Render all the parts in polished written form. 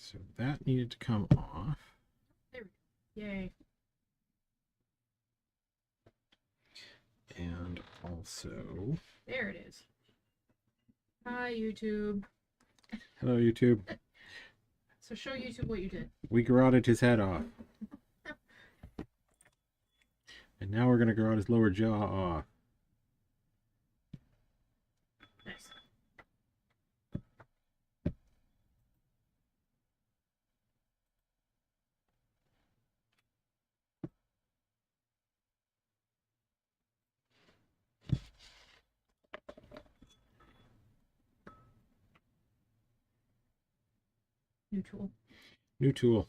So that needed to come off. There we go. Yay. And also... There it is. Hi, YouTube. Hello, YouTube. So show YouTube what you did. We garroted his head off. And now we're going to garrote his lower jaw off. Nice. New tool. New tool.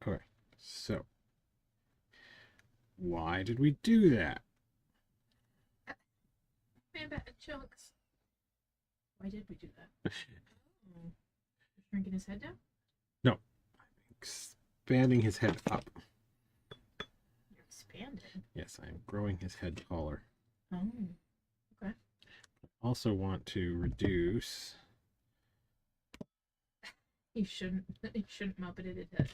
Okay, so why did we do that? Man, back chunks. Why did we do that? Oh. Shrinking his head down? No, expanding his head up. You're expanding? Yes, I'm growing his head taller. Oh, okay. Also want to reduce. You shouldn't Muppet his head.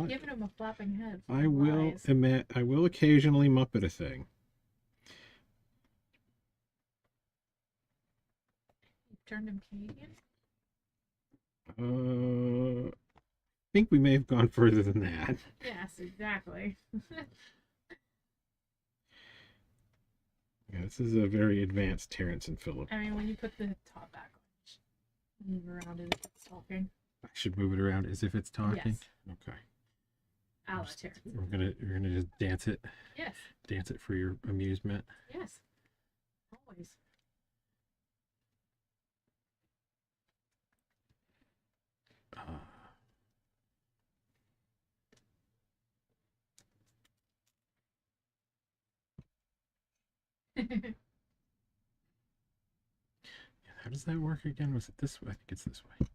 Giving him a flapping head. I will admit, I will occasionally Muppet a thing. You turned him Canadian? I think we may have gone further than that. Yes, exactly. Yeah, this is a very advanced Terrence and Phillip. I mean, when you put the top back on, move around as if it's talking. I should move it around as if it's talking. Yes. Okay. A la Terrence. We're gonna just dance it. Yes. Dance it for your amusement. Yes. Always. How does that work again? Was it this way? I think it's this way.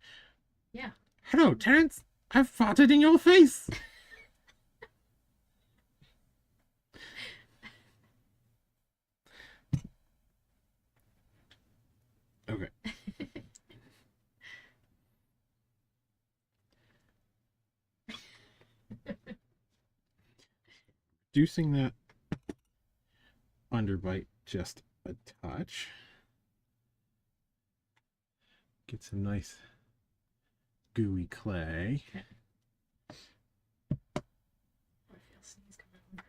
Yeah. Hello, Terrence. I've farted in your face. Okay. Reducing that underbite just a touch. Get some nice gooey clay. Okay. I feel sneeze coming on.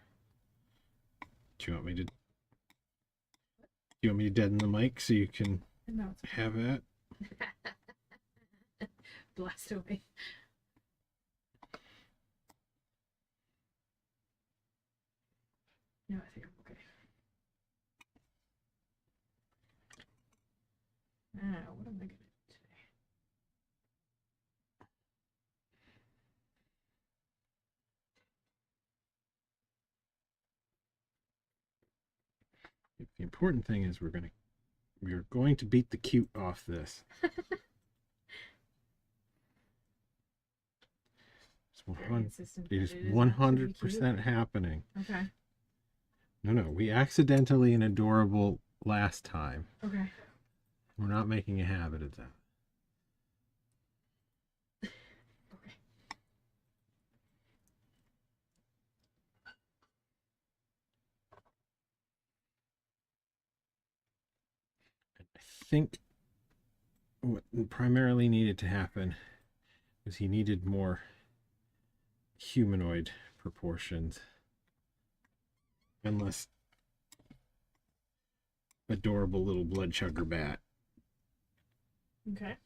Do you want me to? Do you want me to deaden the mic so you can No, it's have it? blast away. No, I think I'm okay. What am I gonna do today? The important thing is we're going to beat the cute off this. It is 100% happening. Okay. No, we accidentally and adorable last time. Okay. We're not making a habit of that. Okay. I think what primarily needed to happen was he needed more humanoid proportions. And less adorable little blood chugger bat. Okay.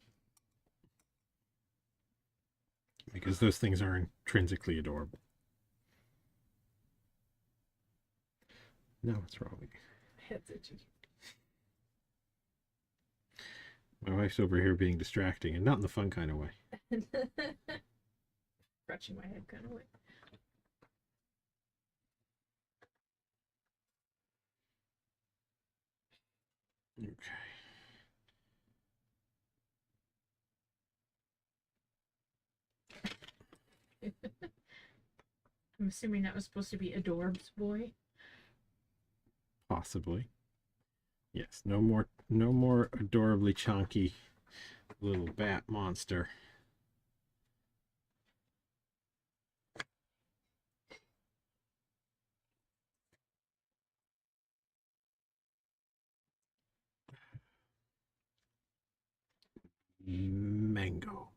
Because those things are intrinsically adorable. No, what's wrong with you? Head's itchy. My wife's over here being distracting, and not in the fun kind of way. Scratching my head kind of way. Okay. I'm assuming that was supposed to be Adorbs boy. Possibly. Yes, no more adorably chunky little bat monster. Mango.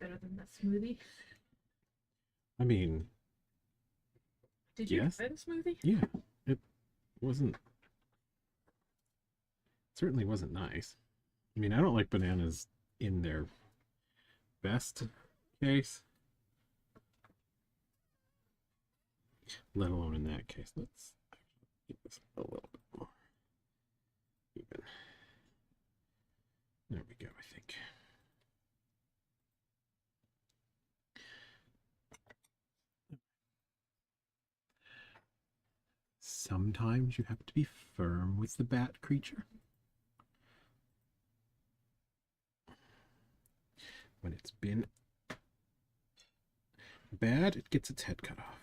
Better than that smoothie. I mean, Did you yes. try the smoothie? Yeah, it wasn't, certainly wasn't nice. I mean, I don't like bananas in their best case, let alone in that case. Let's get this a little bit more even. There we go, I think. Sometimes you have to be firm with the bat creature. When it's been bad, it gets its head cut off.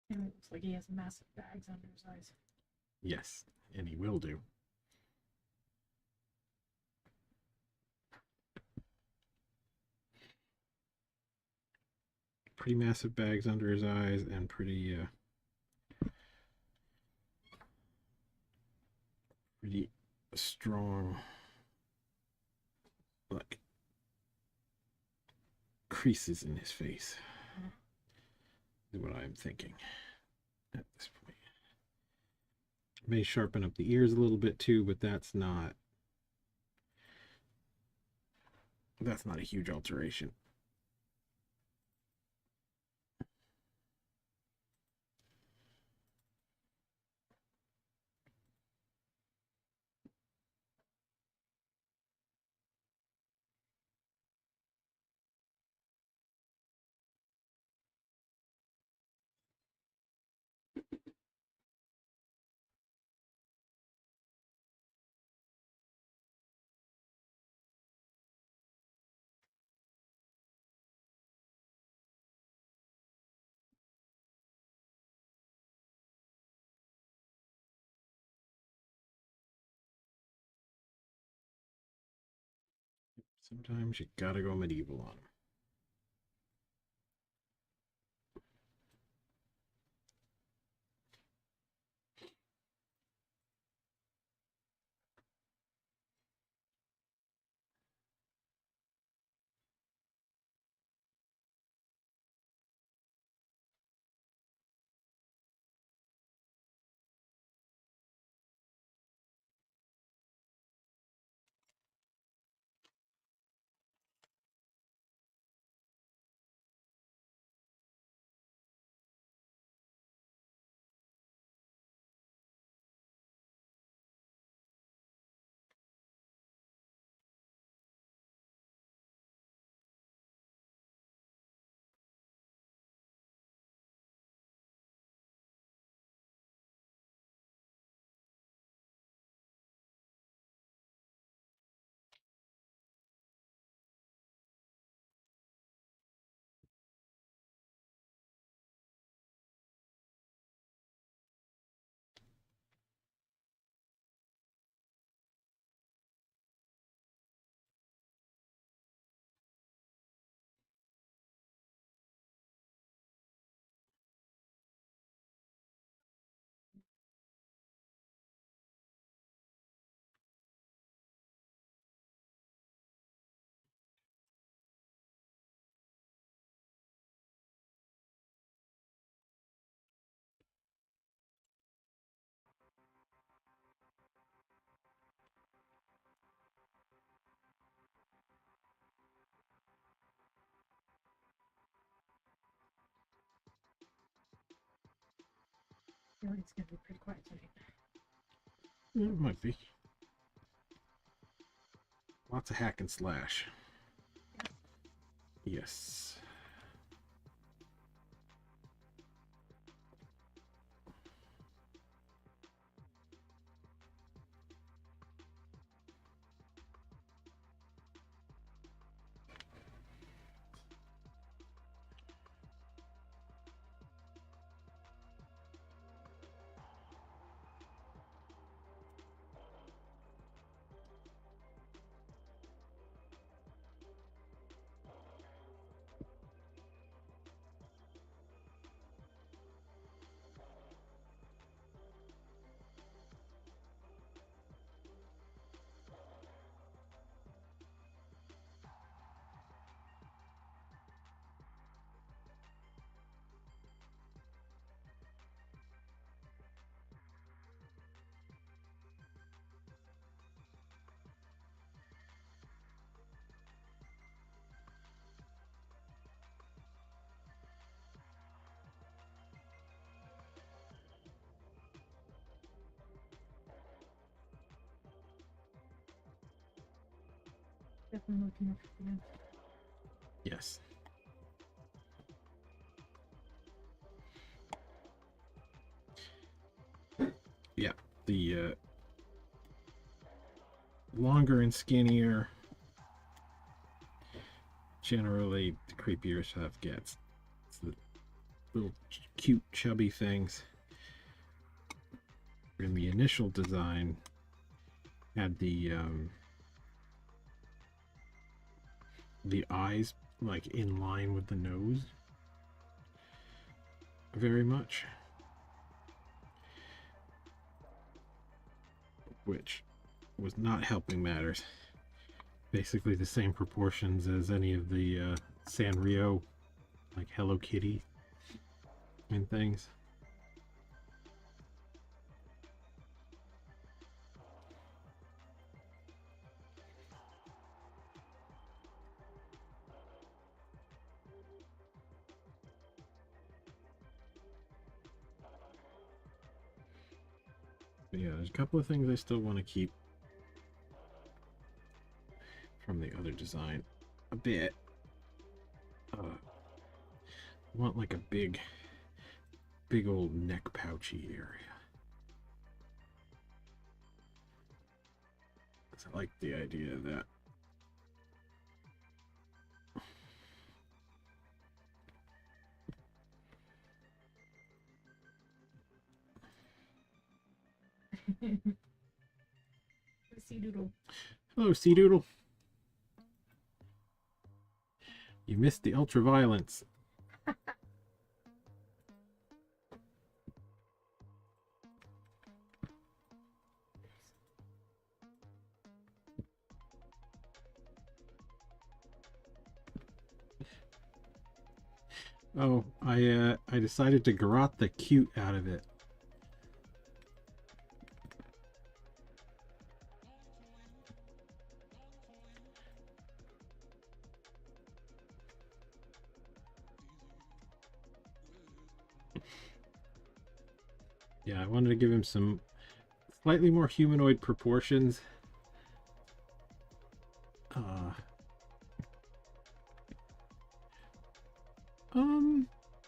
And it looks like he has massive bags under his eyes. Yes, and he will do. Pretty massive bags under his eyes and pretty pretty strong, like, creases in his face. Is what I'm thinking at this point. May sharpen up the ears a little bit too, but that's not a huge alteration. Sometimes you gotta go medieval on them. feel like it's gonna be pretty quiet tonight. Yeah, it might be. Lots of hack and slash. Yes. Definitely looking up for you. Yes. Yeah. The longer and skinnier, generally the creepier stuff gets. It's the little cute chubby things in the initial design had the eyes like in line with the nose very much, which was not helping matters. Basically the same proportions as any of the Sanrio, like Hello Kitty and things. But yeah, there's a couple of things I still want to keep from the other design a bit. I want like a big old neck pouchy area. I like the idea of that. Sea Doodle. Hello, Sea Doodle. You missed the ultra violence. Oh, I decided to garrote the cute out of it. Yeah, I wanted to give him some slightly more humanoid proportions.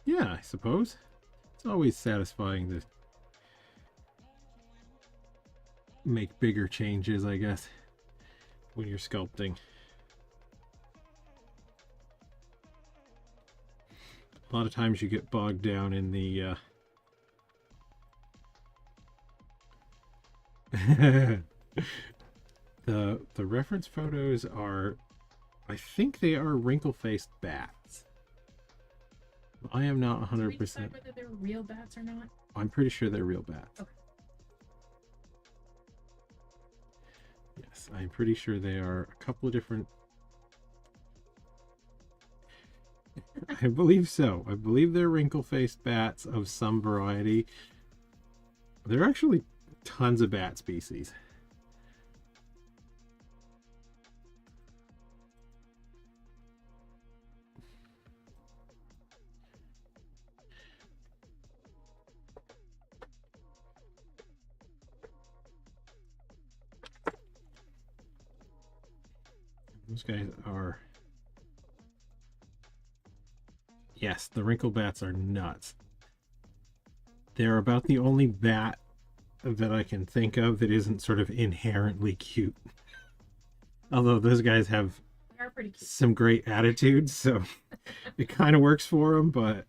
Yeah, I suppose. It's always satisfying to make bigger changes, I guess, when you're sculpting. A lot of times you get bogged down in the the reference photos are, I think they are wrinkle-faced bats. I am not 100%. Did we decide whether they're real bats or not? I'm pretty sure they're real bats. Okay. Yes, I'm pretty sure they are a couple of different. I believe so. I believe they're wrinkle-faced bats of some variety. There are actually tons of bat species. Those guys are... Yes, the wrinkle bats are nuts. They're about the only bat that I can think of that isn't sort of inherently cute. Although those guys have They are pretty cute. some great attitudes, so it kind of works for them, but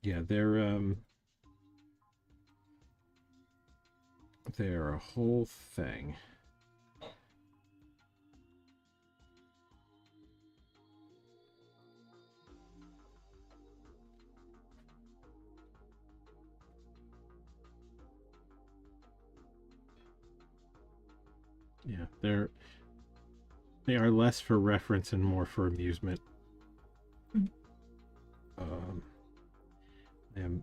yeah, they're a whole thing. Yeah, they are less for reference and more for amusement. Mhm. And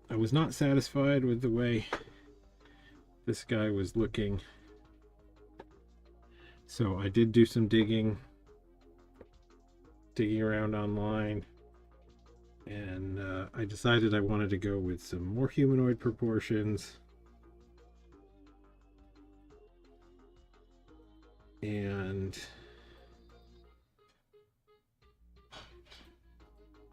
I was not satisfied with the way this guy was looking, so I did do some digging around online, and I decided I wanted to go with some more humanoid proportions. And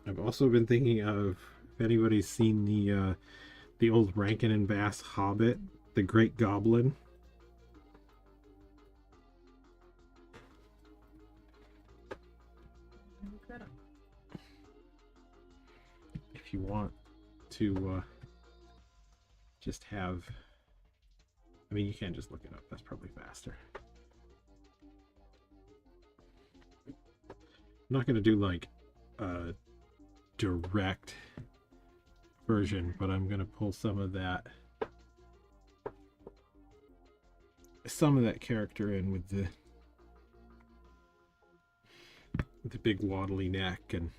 I've also been thinking of, if anybody's seen the old Rankin and Bass Hobbit, the Great Goblin. Look that up. If you want to just have, I mean, you can't just look it up. That's probably faster. I'm not going to do like a direct version, but I'm going to pull some of that character in with the big waddly neck, and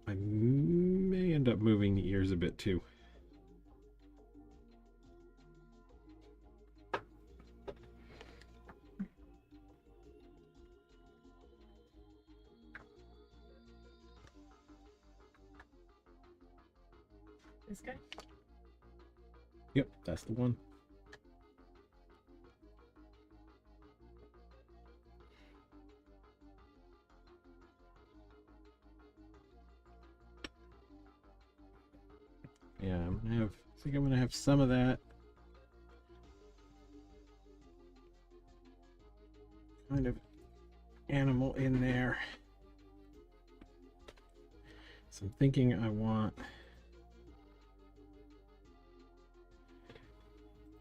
I may end up moving the ears a bit too. This guy? Yep, that's the one. Yeah, I think I'm gonna have some of that kind of animal in there. So I'm thinking I want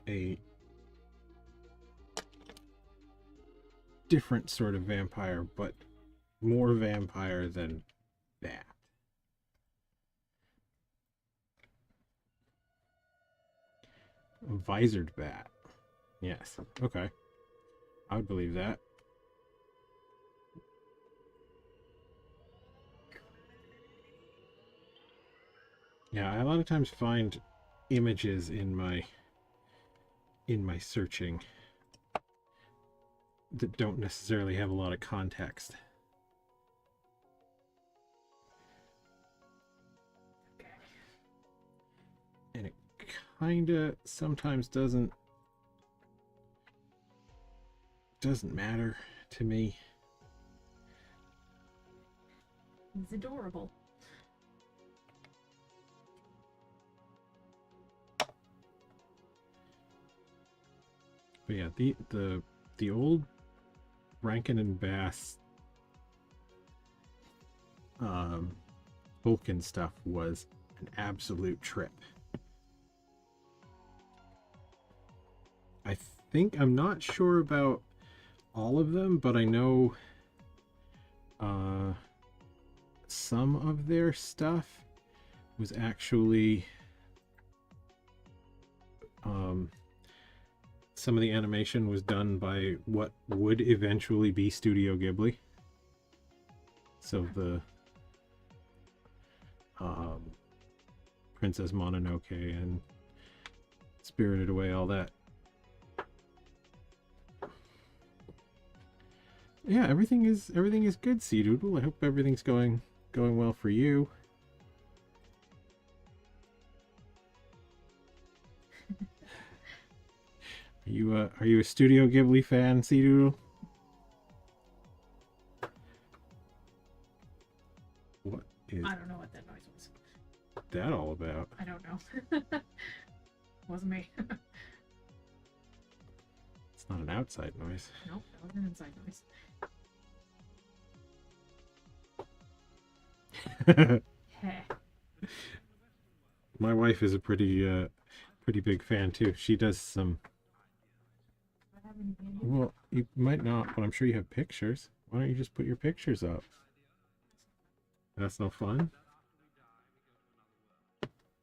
a different sort of vampire, but more vampire than that. A visored bat. Yes. Okay. I would believe that. Yeah, I a lot of times find images in my searching that don't necessarily have a lot of context. Okay. And it kinda sometimes doesn't matter to me. He's adorable. But yeah, the old Rankin and Bass Vulcan stuff was an absolute trip. I think, I'm not sure about all of them, but I know some of their stuff was actually some of the animation was done by what would eventually be Studio Ghibli. So the Princess Mononoke and Spirited Away, all that. Yeah, everything is good, Sea Doodle. I hope everything's going well for you. Are you a Studio Ghibli fan, Sea Doodle? What is I don't know what that noise was. that all about? I don't know. Wasn't me. It's not an outside noise. Nope, that was an inside noise. Heh. My wife is a pretty big fan too. She does some. Do I have any candy? Well, you might not, but I'm sure you have pictures. Why don't you just put your pictures up? That's no fun.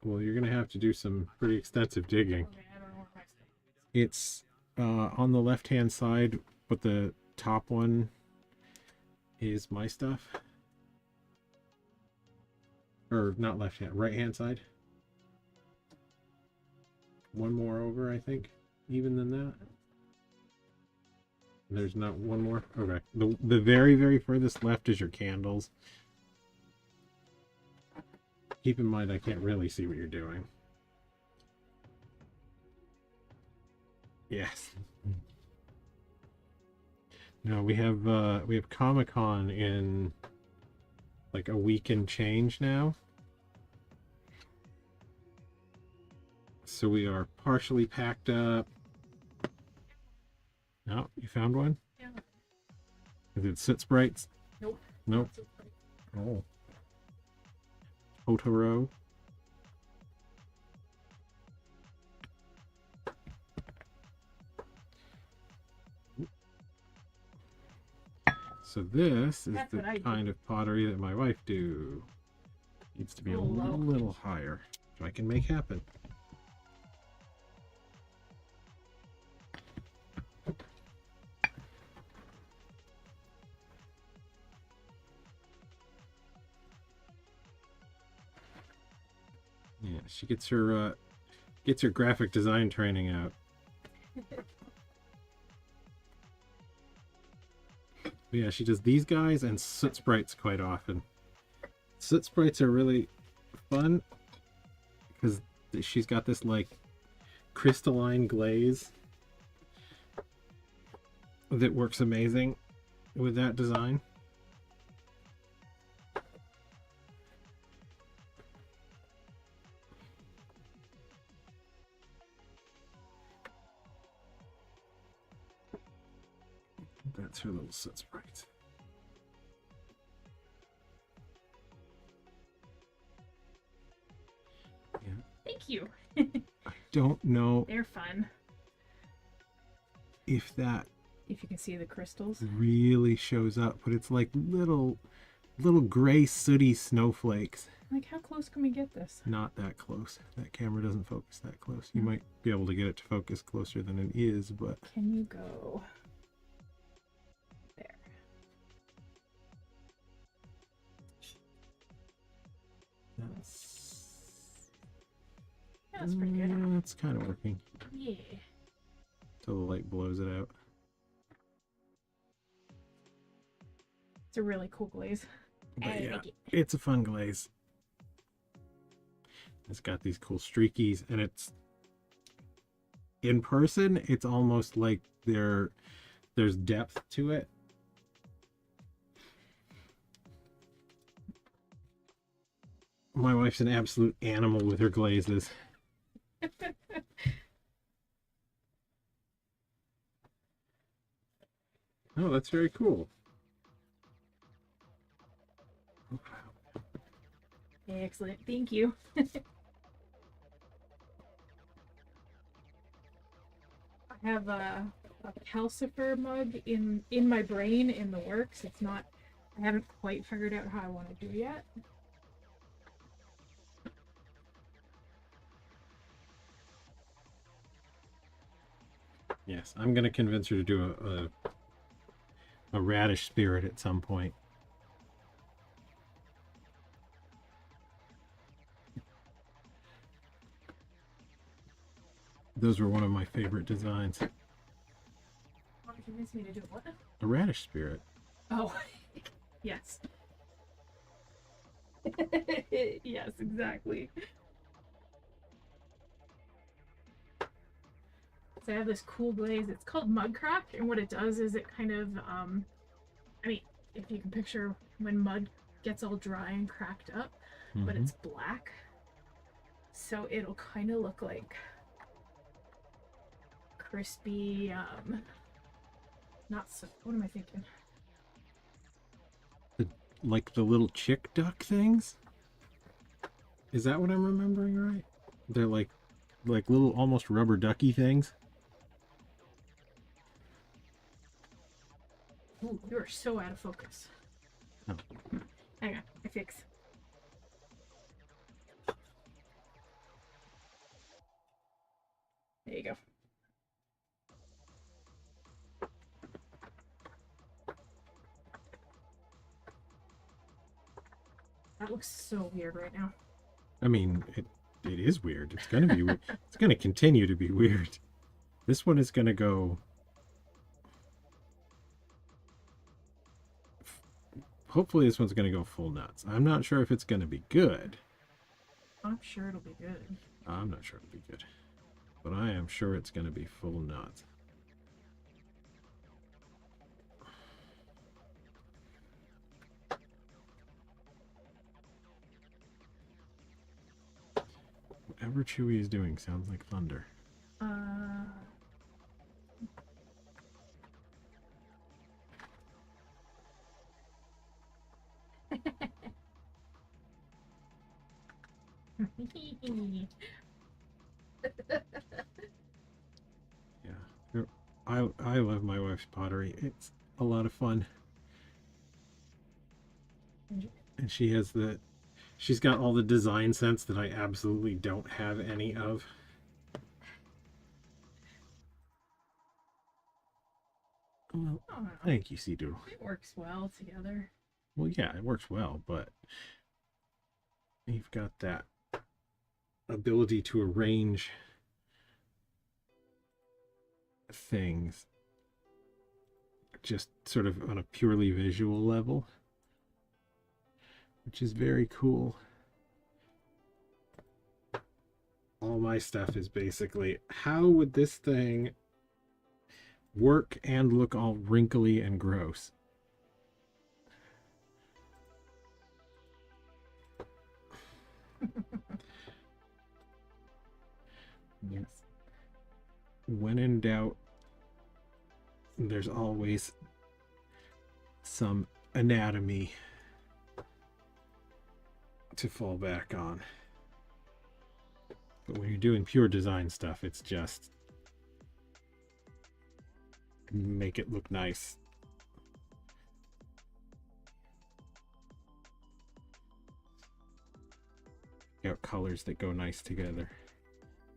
Well, you're gonna have to do some pretty extensive digging. Okay, I don't know where my stuff is. It's on the left-hand side, but the top one is my stuff. Or not left-hand, right-hand side. One more over, I think, even than that. There's not one more. Okay. The very furthest left is your candles. Keep in mind, I can't really see what you're doing. Yes. No, we have Comic-Con in like a week and change now. So we are partially packed up. Oh, you found one? Yeah. Is it Soot Sprites? Nope. Nope. Oh. Totoro. So this is That's the what I do. kind of pottery that my wife do. Needs to be a Oh, low. little higher, which I can make happen. Yeah, she gets her graphic design training out. But yeah, she does these guys and Soot Sprites quite often. Soot Sprites are really fun because she's got this like crystalline glaze that works amazing with that design. That's her little Soot Sprite. Yeah. Thank you. I don't know They're fun. if that If you can see the crystals. really shows up, but it's like little gray sooty snowflakes. Like, how close can we get this? Not that close. That camera doesn't focus that close. You might be able to get it to focus closer than it is, but Can you go there? That's pretty good. That's kind of working Yeah. till the light blows it out. It's a really cool glaze. But I yeah, like it. it's a fun glaze. It's got these cool streakies, and it's in person. It's almost like there's depth to it. My wife's an absolute animal with her glazes. Oh, that's very cool. Excellent. Thank you. I have a calcifer mug in my brain in the works. It's not. I haven't quite figured out how I want to do yet. Yes, I'm gonna convince her to do a radish spirit at some point. Those were one of my favorite designs. Want to convince me to do what? A radish spirit. Oh, yes. Yes, exactly. So I have this cool glaze. It's called Mudcraft, and what it does is it kind of, I mean, if you can picture when mud gets all dry and cracked up, but Mm-hmm. it's black, so it'll kind of look like crispy, not so, what am I thinking? Like the little chick duck things? Is that what I'm remembering right? They're like little almost rubber ducky things. Ooh, you are so out of focus. Oh. Hang on, I fix. There you go. That looks so weird right now. I mean, it is weird. It's gonna be weird. It's gonna continue to be weird. This one is gonna go. Hopefully, this one's gonna go full nuts. I'm not sure if it's gonna be good. I'm sure it'll be good. I'm not sure it'll be good, but I am sure it's gonna be full nuts. Whatever Chewie is doing sounds like thunder. Uh. Yeah, I love my wife's pottery. It's a lot of fun, and she's got all the design sense that I absolutely don't have any of. Well, Oh, thank you, Sea Doodle. it works well together. Well, yeah, it works well, but you've got that ability to arrange things just sort of on a purely visual level, which is very cool. All my stuff is basically, how would this thing work and look all wrinkly and gross? Yes. When in doubt, there's always some anatomy to fall back on. But when you're doing pure design stuff, it's just make it look nice. Got colors that go nice together,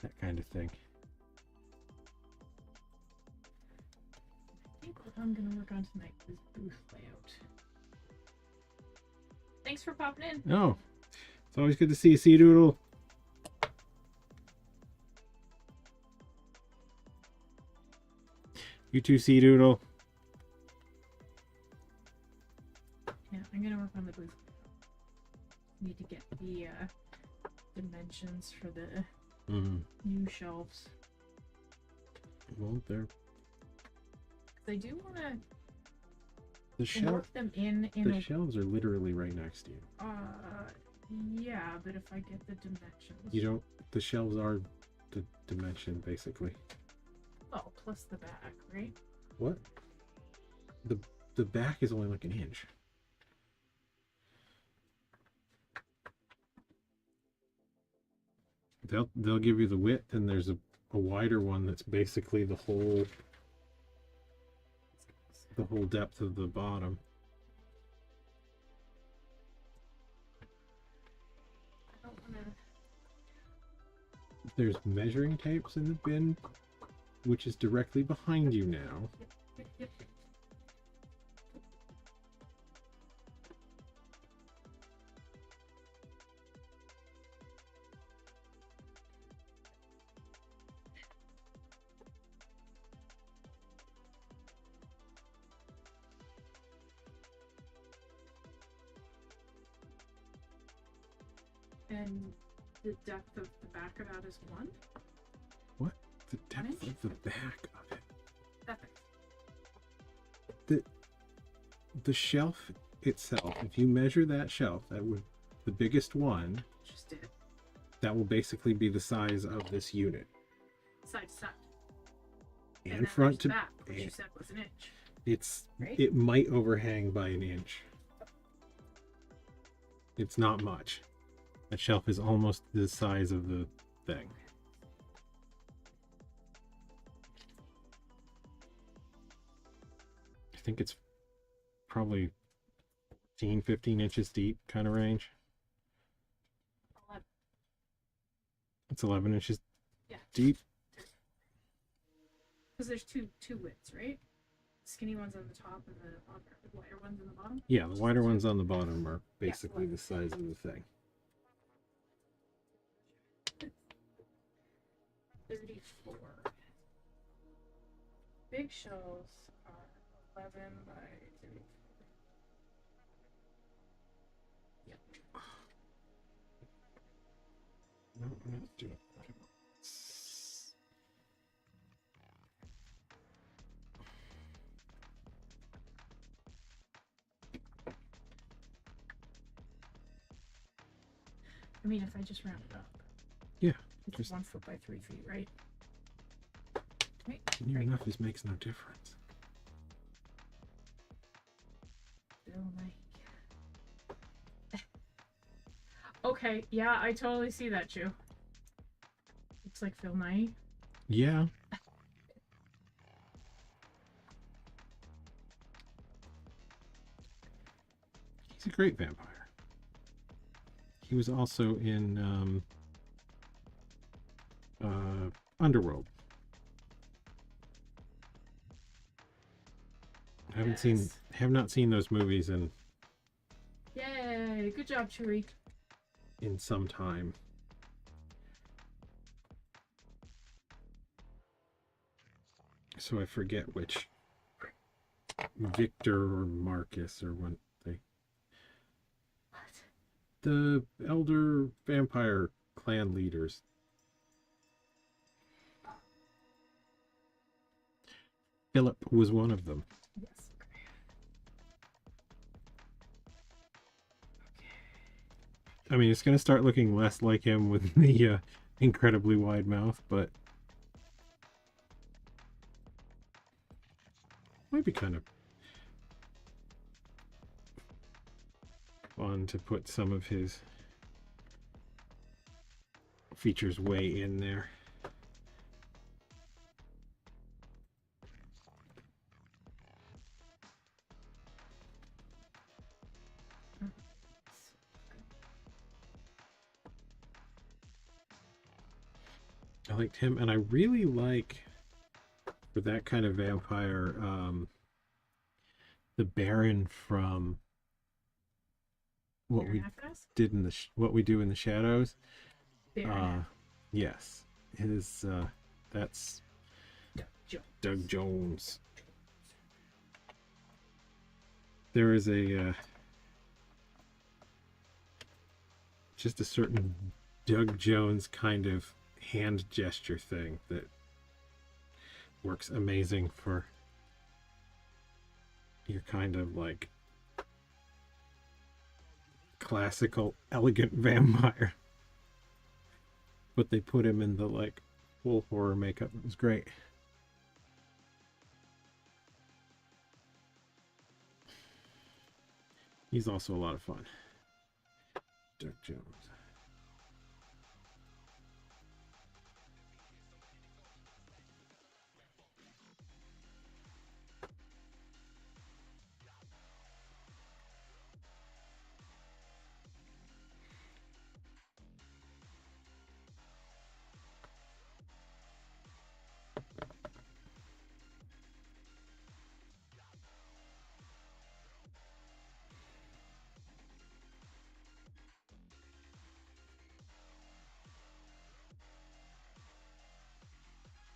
that kind of thing. I think what I'm gonna work on tonight is booth layout. Thanks for popping in. Oh, it's always good to see you, Sea Doodle. You too, Sea Doodle. Yeah, I'm gonna work on the booth layout. Need to get the dimensions for the new shelves. Well, they're I do want the to work them in The a shelves are literally right next to you. yeah, but if I get the dimensions. You don't. The shelves are the dimension, basically. Oh, plus the back, right? What? The back is only like an inch. They'll give you the width, and there's a wider one that's basically the whole depth of the bottom. I don't wanna. There's measuring tapes in the bin, which is directly behind you now. Yep. And the depth of the back of that is 1? What? The depth inch? of the back of it. That big. The shelf itself, if you measure that shelf, that would, the biggest one, Just it. that will basically be the size of this unit. Side to side. And then front to there's back, which you said was an inch. it's Right? it might overhang by an inch. It's not much. That shelf is almost the size of the thing. I think it's probably 15 inches deep kind of range. 11. It's 11 inches Yeah. deep. Because there's two widths, right? Skinny ones on the top and the wider ones on the bottom. Yeah, the wider ones on the bottom are basically the size of the thing. 34. Big shelves are 11 by 34. Yep. No, I'm not doing it. I mean, if I just round it up. Yeah. It's Just 1 foot by 3 feet, right? Right? near Right. enough, this makes no difference. Bill Nike. Okay, yeah, I totally see that, Chew. Looks like Phil Nye. Yeah. He's a great vampire. He was also in Underworld. Have not seen those movies in Yay! Good job, Chewy. some time. So I forget which Victor or Marcus or what they. What? The elder vampire clan leaders. Philip was one of them. Yes. I mean, it's going to start looking less like him with the incredibly wide mouth, but might be kind of fun to put some of his features way in there. I liked him, and I really like, for that kind of vampire, the Baron from what we did in the what we do in the shadows. Yes, his that's Doug Jones. There is a just a certain Doug Jones kind of hand gesture thing that works amazing for your kind of like classical elegant vampire, but they put him in the like full horror makeup. It was great. He's also a lot of fun. Doug Jones.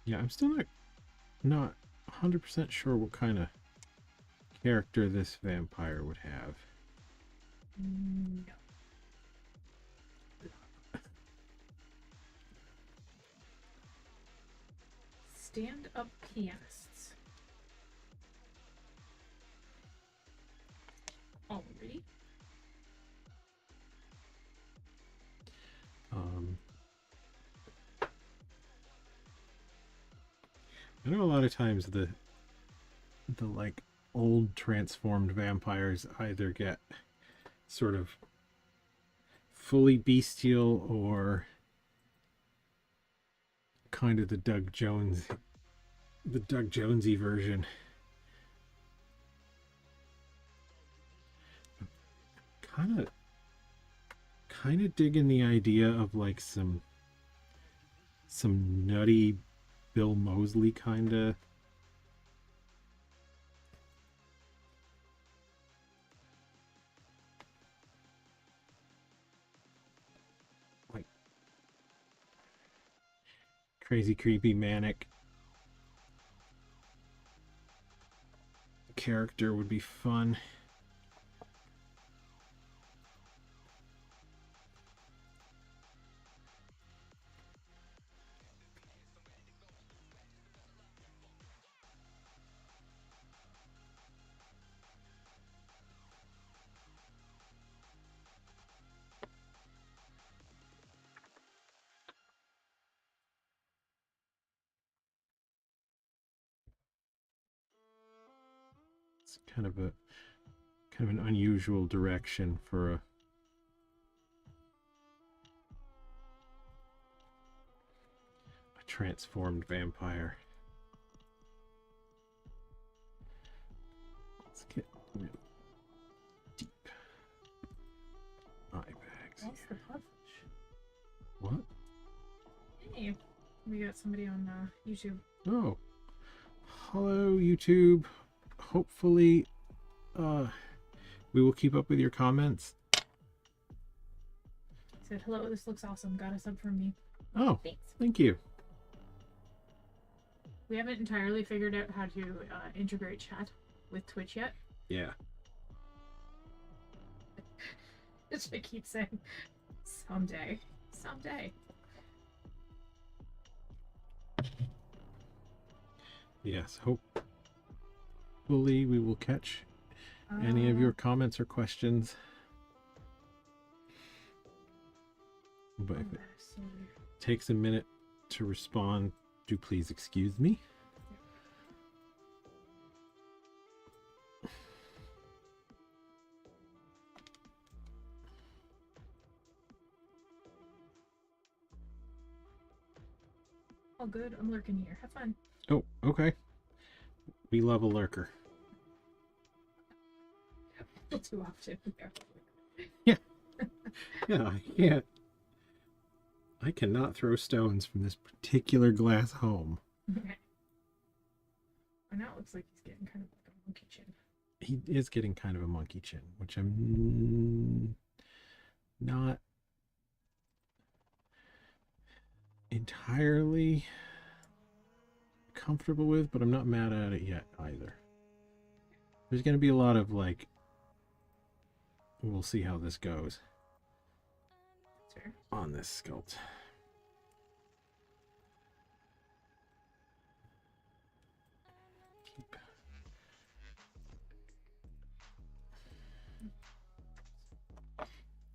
Yeah, I'm still not 100% sure what kind of character this vampire would have. No. stand-up pianists. Alrighty. I know a lot of times the like old transformed vampires either get sort of fully bestial or kind of the Doug Jonesy version. Kind of digging the idea of like some nutty Bill Moseley kind of like crazy, creepy, manic character would be fun. It's kind of an unusual direction for a transformed vampire. Let's get really deep eye bags. What's the puff? What? Hey, we got somebody on YouTube. Oh, hello YouTube. Hopefully we will keep up with your comments. Said hello, this looks awesome. Got a sub from me. Oh, thanks. Thank you. We haven't entirely figured out how to integrate chat with Twitch yet. Yeah. As I keep saying, someday. Yes, hopefully we will catch any of your comments or questions. But if it takes a minute to respond, do please excuse me. All good. I'm lurking here. Have fun. Oh, okay. We love a lurker. Too often. Yeah. Yeah, I cannot throw stones from this particular glass home. Okay. And now it looks like he's getting kind of like a monkey chin. He is getting kind of a monkey chin, which I'm not entirely comfortable with, but I'm not mad at it yet either. There's going to be a lot of like, we'll see how this goes on this sculpt.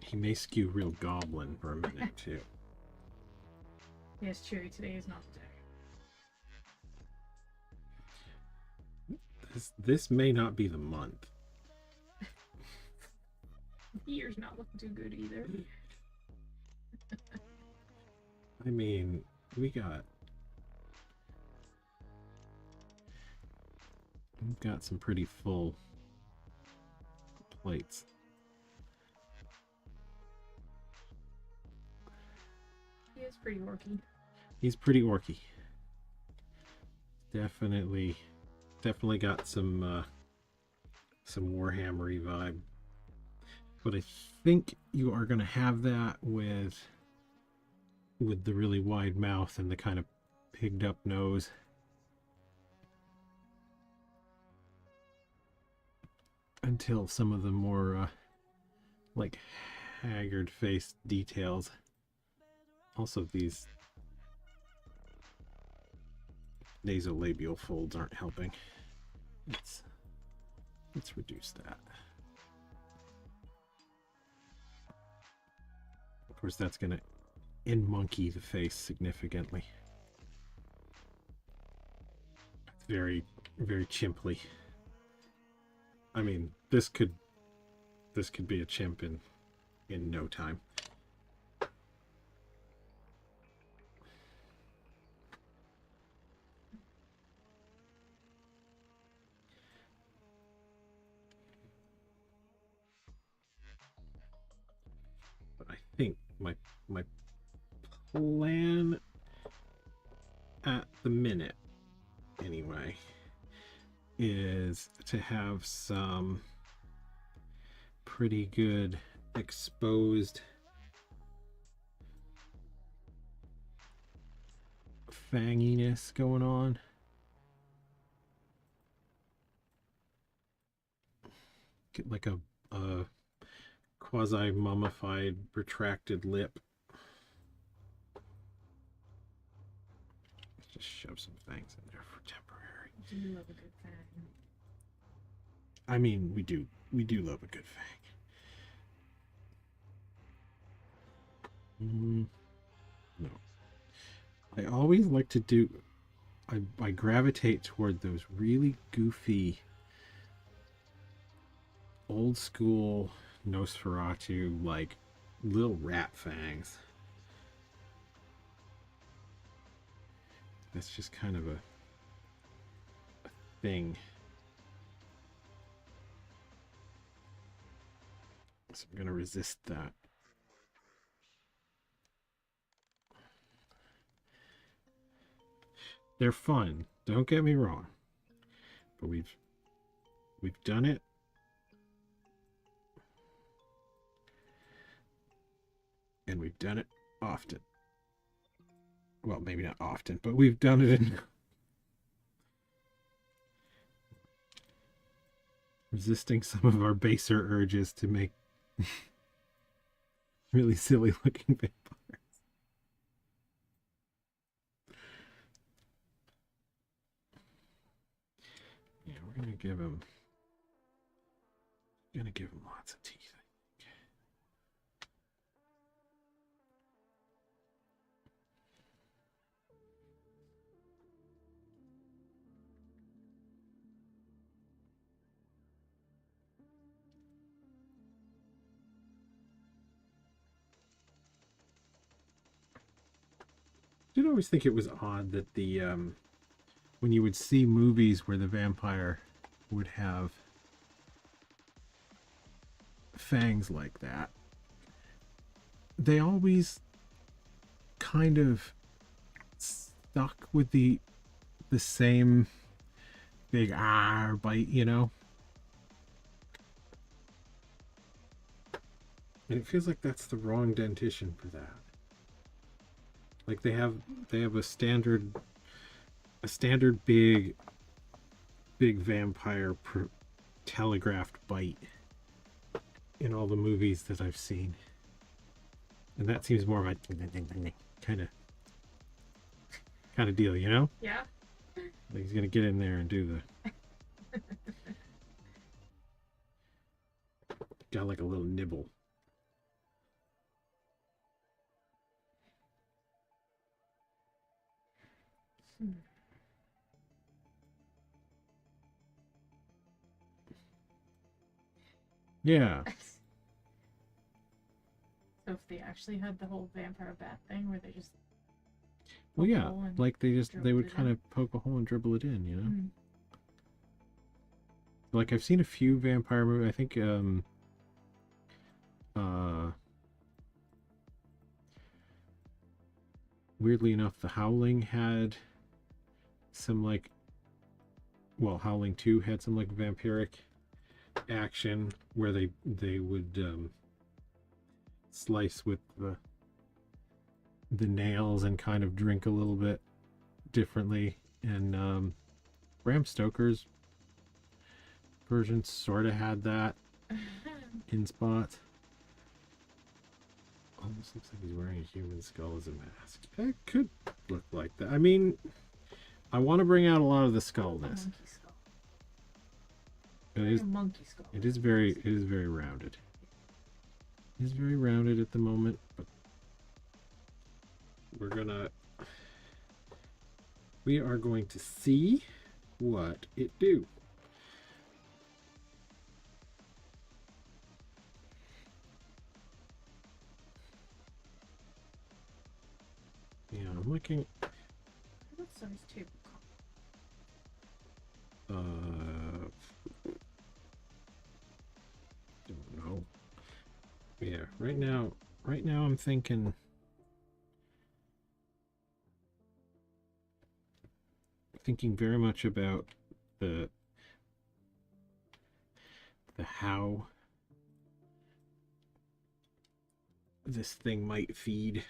He may skew real goblin for a minute too. Yes, Chewy, today is not the day. This may not be the month. The year's not looking too good either. I mean, we've got some pretty full plates. He is pretty orky. He's pretty orky. Definitely got some Warhammery vibe. But I think you are going to have that with the really wide mouth and the kind of pigged up nose. Until some of the more like haggard face details. Also these nasolabial folds aren't helping. Let's reduce that. Of course, that's going to in-monkey the face significantly. It's very, very chimply. I mean, this could be a chimp in no time. But I think my plan at the minute, anyway, is to have some pretty good exposed fanginess going on. Get like a quasi mummified retracted lip. Just shove some fangs in there for temporary. Do you love a good fang? I mean, we do love a good fang. No, I always like to do. I gravitate toward those really goofy, old school Nosferatu, like little rat fangs. That's just kind of a thing. So I'm gonna resist that. They're fun, don't get me wrong, but we've done it. And we've done it often. Well, maybe not often, but we've done it in resisting some of our baser urges to make really silly looking vampires. Yeah, we're gonna give him lots of teeth. I did always think it was odd that the when you would see movies where the vampire would have fangs like that, they always kind of stuck with the same big bite, you know? And it feels like that's the wrong dentition for that. Like they have a standard big vampire telegraphed bite in all the movies that I've seen, and that seems more of a kind of deal, you know? Yeah. Like he's gonna get in there and do the got like a little nibble. Yeah. So if they actually had the whole vampire bat thing where they just Well, yeah, like they would kind in. of poke a hole and dribble it in, you know? Mm. Like I've seen a few vampire movies. I think weirdly enough, The Howling had some like, well, Howling 2 had some like vampiric action where they would slice with the nails and kind of drink a little bit differently. And Bram Stoker's version sort of had that in spots. Almost looks like he's wearing a human skull as a mask. It could look like that. I mean, I want to bring out a lot of the A skullness. monkey skull. It is, A monkey skull. it is very rounded. It is very rounded at the moment, but we are going to see what it do. Yeah, I'm looking. What size table? Don't know. Yeah, right now I'm thinking very much about the how this thing might feed.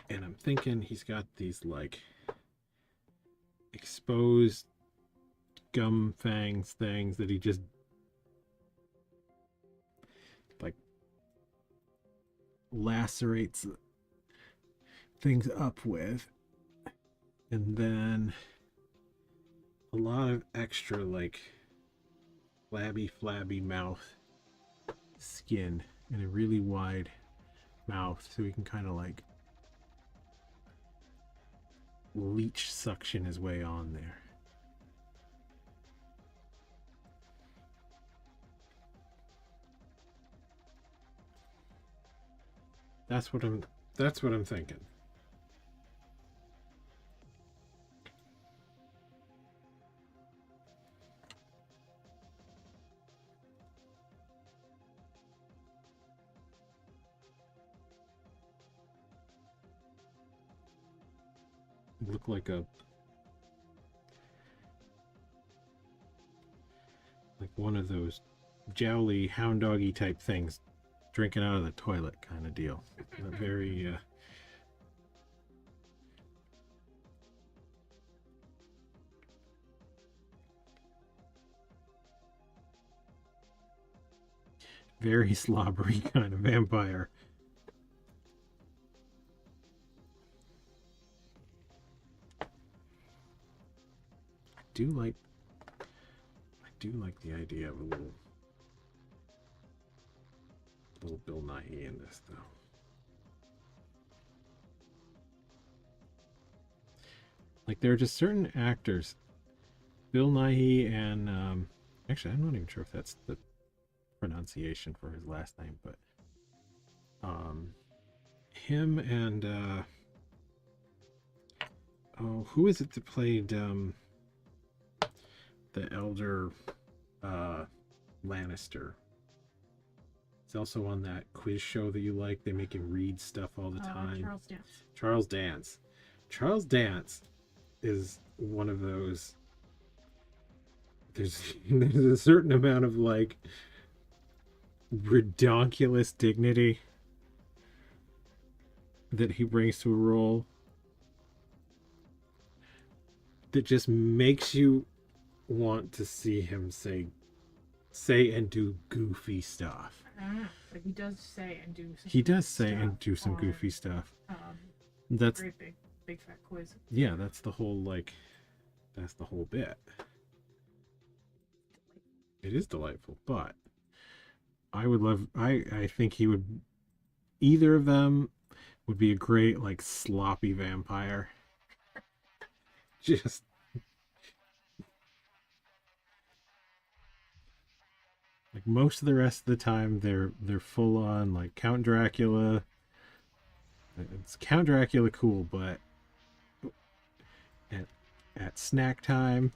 And I'm thinking he's got these like exposed gum fangs things that he just like lacerates things up with, and then a lot of extra like flabby mouth skin and a really wide mouth, so he can kind of like leech suction his way on there. That's what I'm thinking. Look like one of those jowly hound doggy type things drinking out of the toilet kind of deal. Very very slobbery kind of vampire. I do like the idea of a little Bill Nighy in this, though. Like, there are just certain actors, Bill Nighy and actually, I'm not even sure if that's the pronunciation for his last name, but him and who is it that played the elder Lannister? He's also on that quiz show that you like. They make him read stuff all the time. Charles Dance. Charles Dance. Charles Dance is one of those. There's a certain amount of like redonkulous dignity that he brings to a role that just makes you want to see him say and do goofy stuff. But he does say and do some He does say and do some goofy stuff. That's great big fat quiz. Yeah, that's the whole bit. It is delightful, but I think he would, either of them would be a great like sloppy vampire. Just like most of the rest of the time they're full on like Count Dracula. It's Count Dracula cool, but at snack time,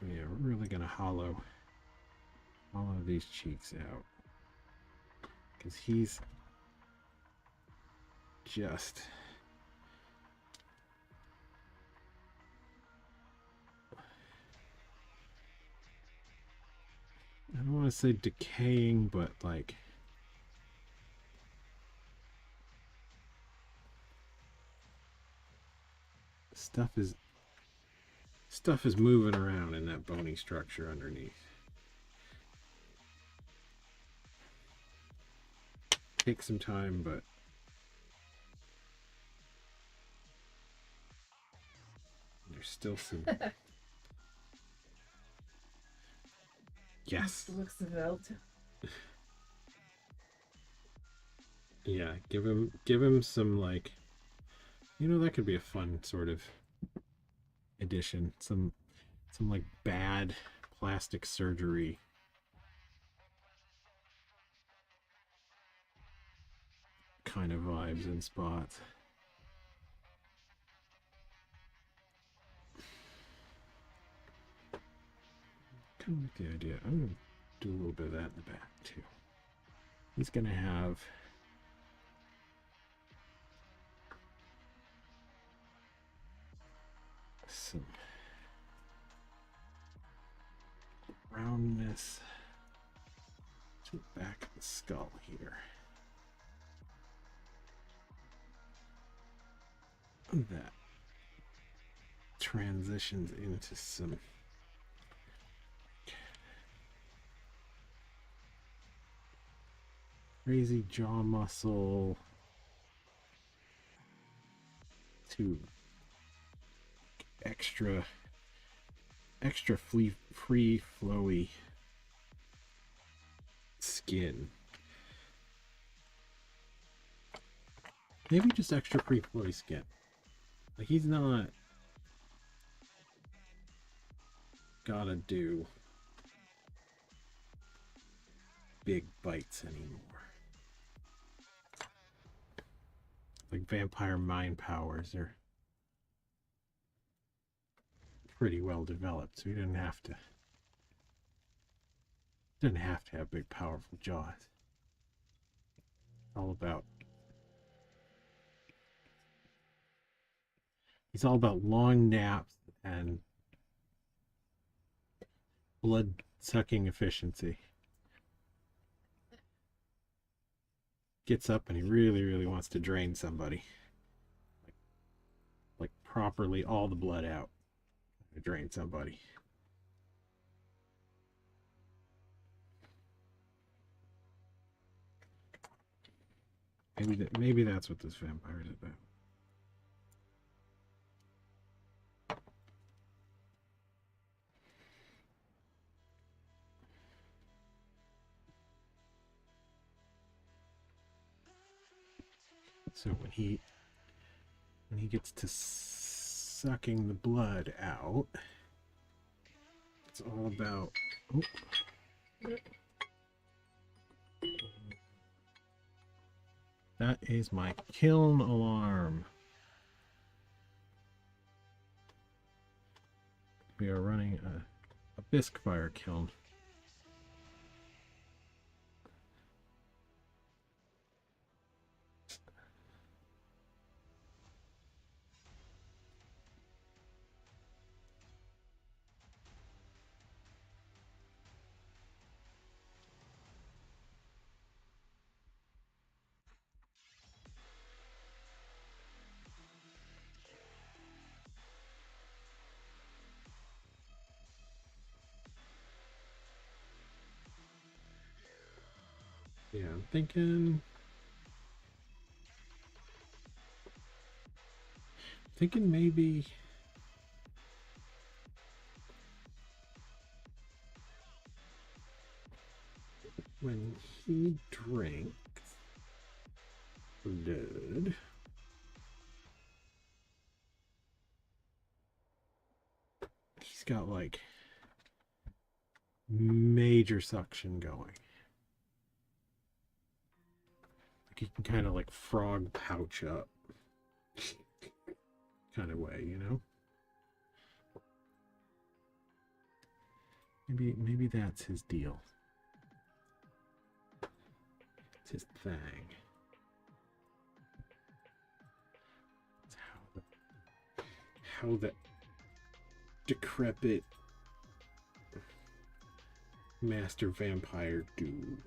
yeah, we're really gonna hollow these cheeks out, because he's just I don't want to say decaying, but like stuff is moving around in that bony structure underneath. take some time, but there's still some. Yes. Looks svelte. Yeah, give him some, like, that could be a fun sort of addition. Some like bad plastic surgery kind of vibes and spots. Kind of like the idea. I'm gonna do a little bit of that in the back too. He's gonna have some roundness to the back of the skull here. That transitions into some crazy jaw muscle to extra free flowy skin. Maybe just extra free flowy skin. Like, he's not gotta do big bites anymore. Like, vampire mind powers are pretty well developed, so he doesn't have to have big powerful jaws. He's all about long naps and blood sucking efficiency. Gets up and he really wants to drain somebody, like properly, all the blood out to drain somebody. Maybe that's what this vampire is about. So when he gets to sucking the blood out, it's all about. Oh. That is my kiln alarm. We are running a bisque fire kiln. Yeah, I'm thinking maybe when he drinks blood, he's got like major suction going. Like, he can kind of like frog pouch up kind of way, you know? Maybe that's his deal. It's his thing. It's how the decrepit master vampire do.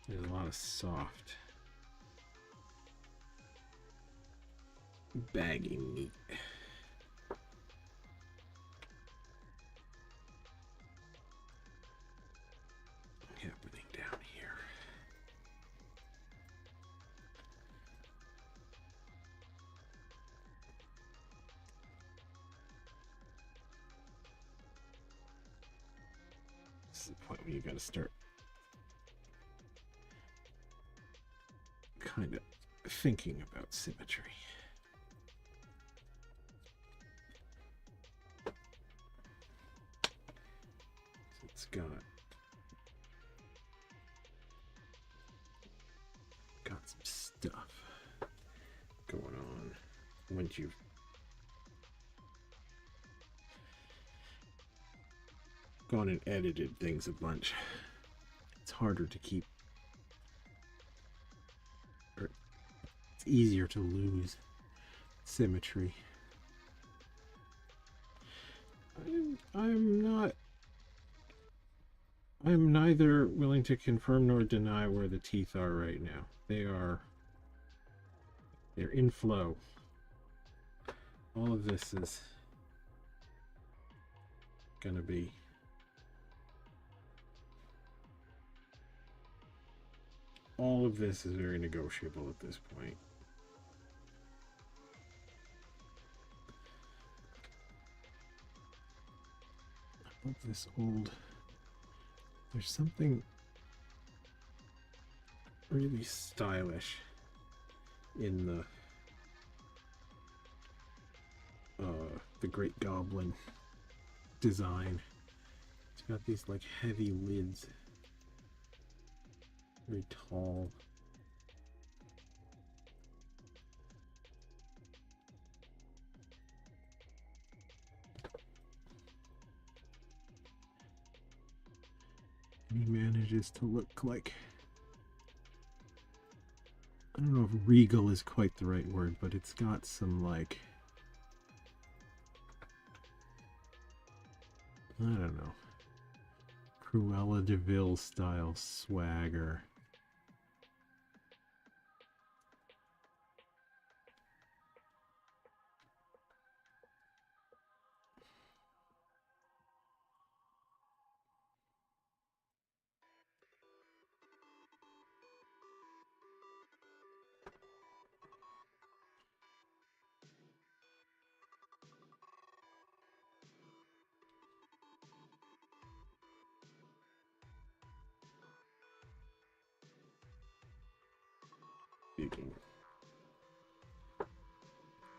There's a lot of soft, baggy meat. is the point where you got to start kind of thinking about symmetry. So it's got some stuff going on once you've gone and edited things a bunch. It's harder to keep, or it's easier to lose symmetry. I'm neither willing to confirm nor deny where the teeth are right now. They're in flow. All of this is gonna be very negotiable at this point. I love this old, there's something really stylish in the Great Goblin design. It's got these like heavy lids, very tall. And he manages to look like, I don't know if regal is quite the right word, but it's got some like, I don't know, Cruella de Vil style swagger.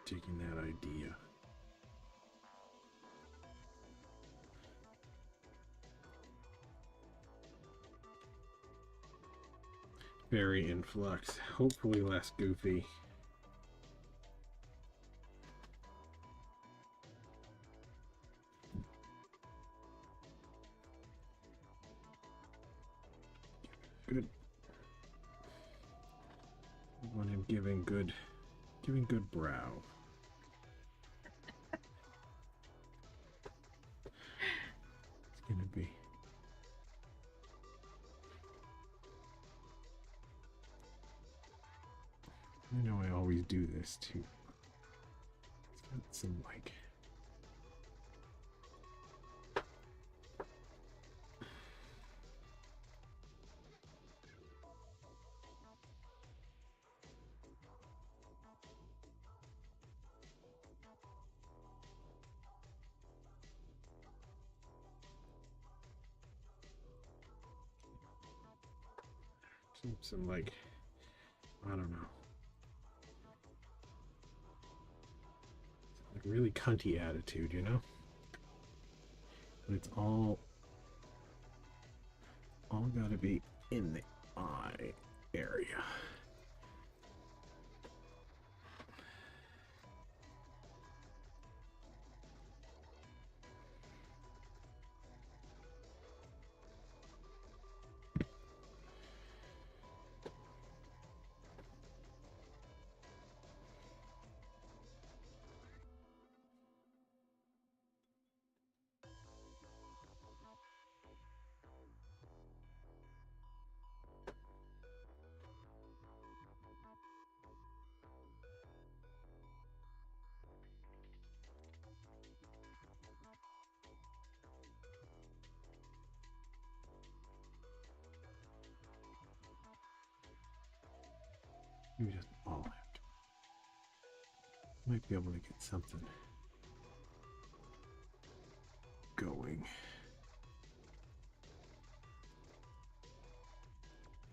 Taking that idea. Very in flux, hopefully less goofy. Good. When I'm giving good brow. It's gonna be. I know I always do this too. It's got some like. Some like, I don't know, like really cunty attitude, you know? But it's all gotta be in the eye area. Maybe just all have to. Might be able to get something going.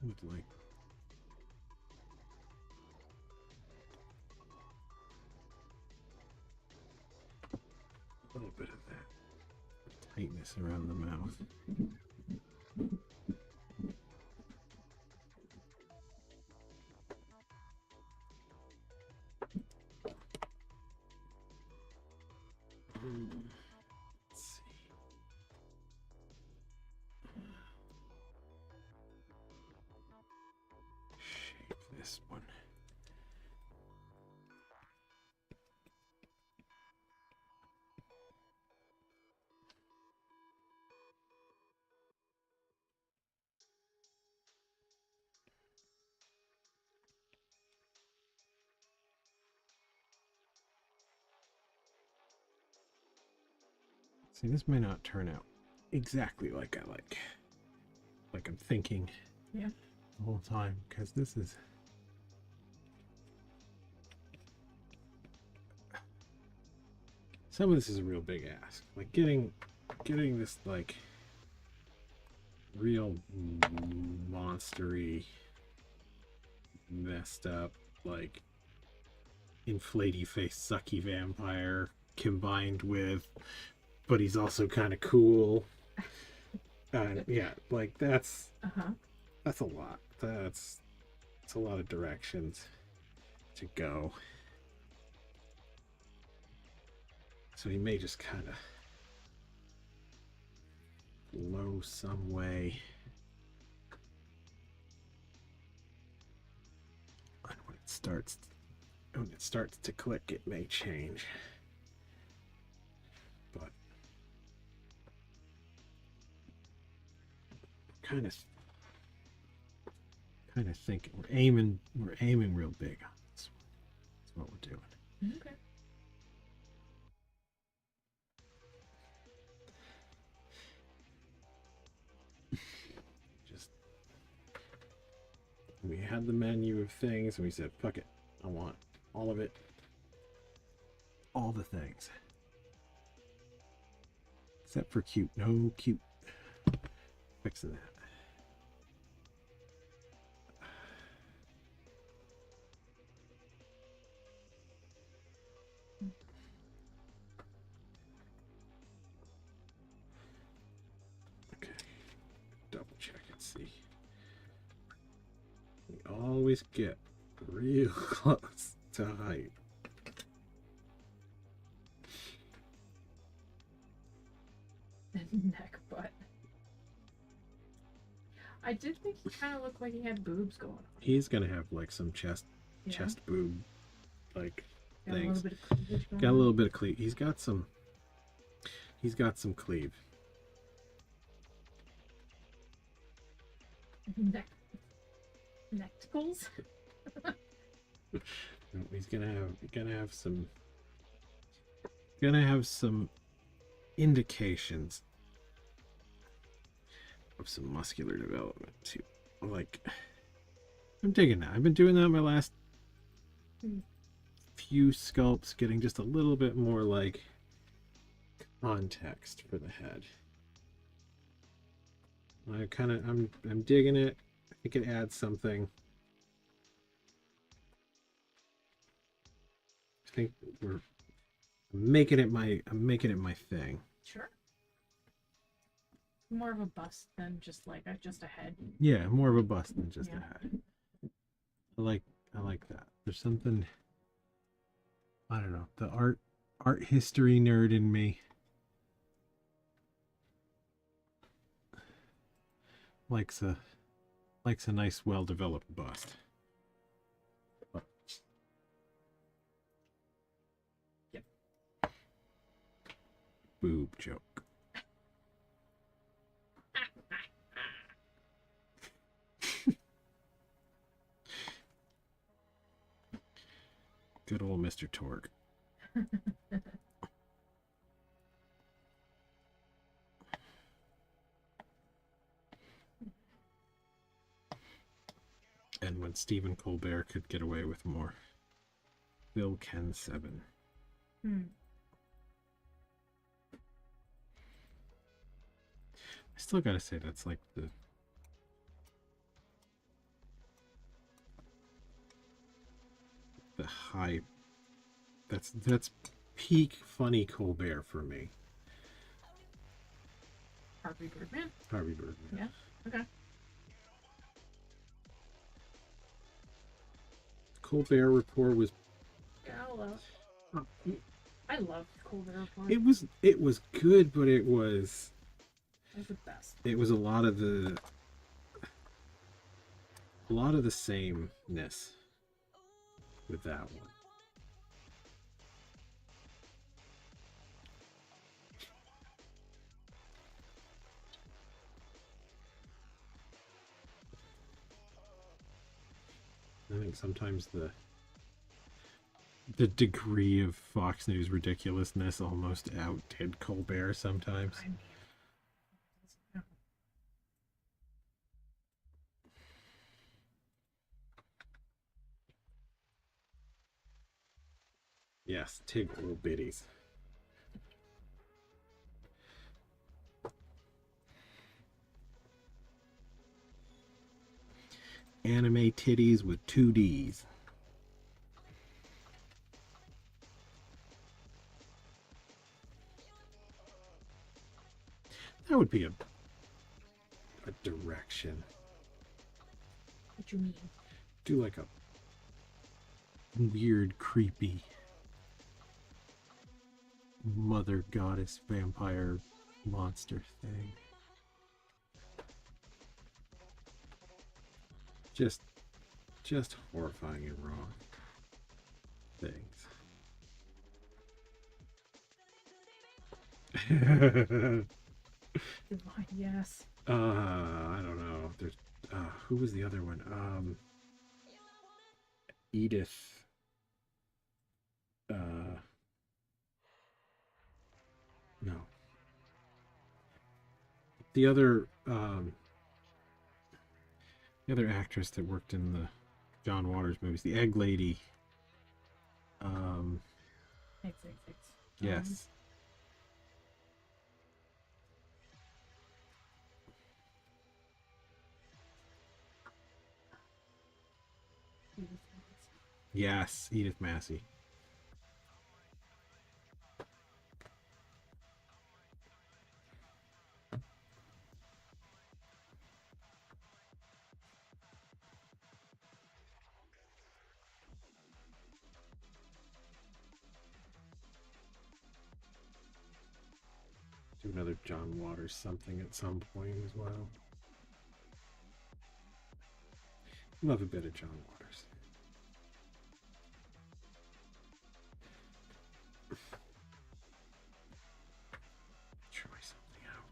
With like a little bit of that tightness around the mouth. Let's see. Shape this one. See, this may not turn out exactly like I like I'm thinking Yeah. the whole time, because this is some of this is a real big ask. Like getting this like real monstery, messed up, like inflatey face sucky vampire combined with, but he's also kind of cool. Yeah, like that's a lot. That's a lot of directions to go. So he may just kind of flow some way. And when it starts to click, it may change. But kind of thinking we're aiming real big on this one. That's what we're doing. Okay. Just we had the menu of things and we said, fuck it, I want all of it, all the things except for cute. No cute. Fixing that. Okay, double check and see. We always get real close to height. Neck butt. I did think he kind of looked like he had boobs going on. He's gonna have like some chest boob like Got things. a little bit of cleavage going Got a on. little bit of cleave. He's got some cleave. Necticles? He's gonna have some indications of some muscular development too. Like, I'm digging that. I've been doing that in my last few sculpts, getting just a little bit more like context for the head. I'm digging it. I think it adds something. I think I'm making it my thing. Sure. More of a bust than just like just a head. Yeah, more of a bust than just Yeah. a head. I like that. There's something, I don't know, the art history nerd in me likes a nice, well developed bust. Yep. Boob joke. Good old Mr. Torque. And when Stephen Colbert could get away with more. Bill Ken 7. I still gotta say that's like high. That's peak funny Colbert for me. Harvey Birdman. Harvey Birdman. Yeah. Okay. Colbert Report was. Gala. I loved Colbert Report. It was good, but it was the best. It was a lot of the sameness with that one. I think sometimes the degree of Fox News ridiculousness almost outdid Colbert sometimes. I mean, Yes, Tig Old Biddies. Anime titties with 2 Ds. That would be a direction. what you mean? Do like a weird, creepy mother goddess vampire monster thing. Just horrifying and wrong things. Divine, yes. I don't know. There's who was the other one? Edith. No. The other actress that worked in the John Waters movies, the Egg Lady. XXX. Yes. Yes, Edith Massey. Do another John Waters something at some point as well. Love a bit of John Waters. Try something out.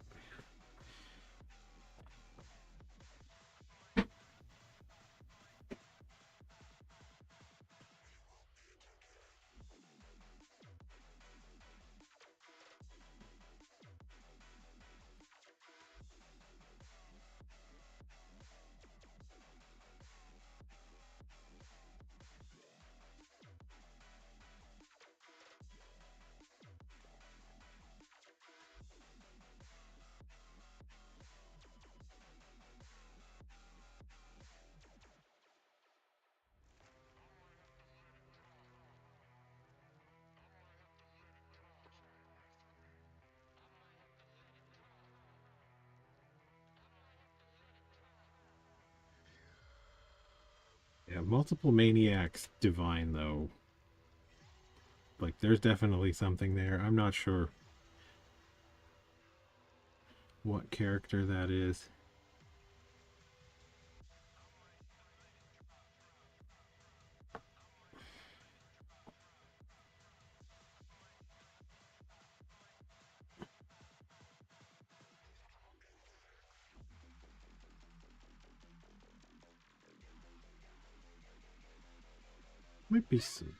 Yeah, Multiple Maniacs Divine, though. Like, there's definitely something there. I'm not sure what character that is. Might be some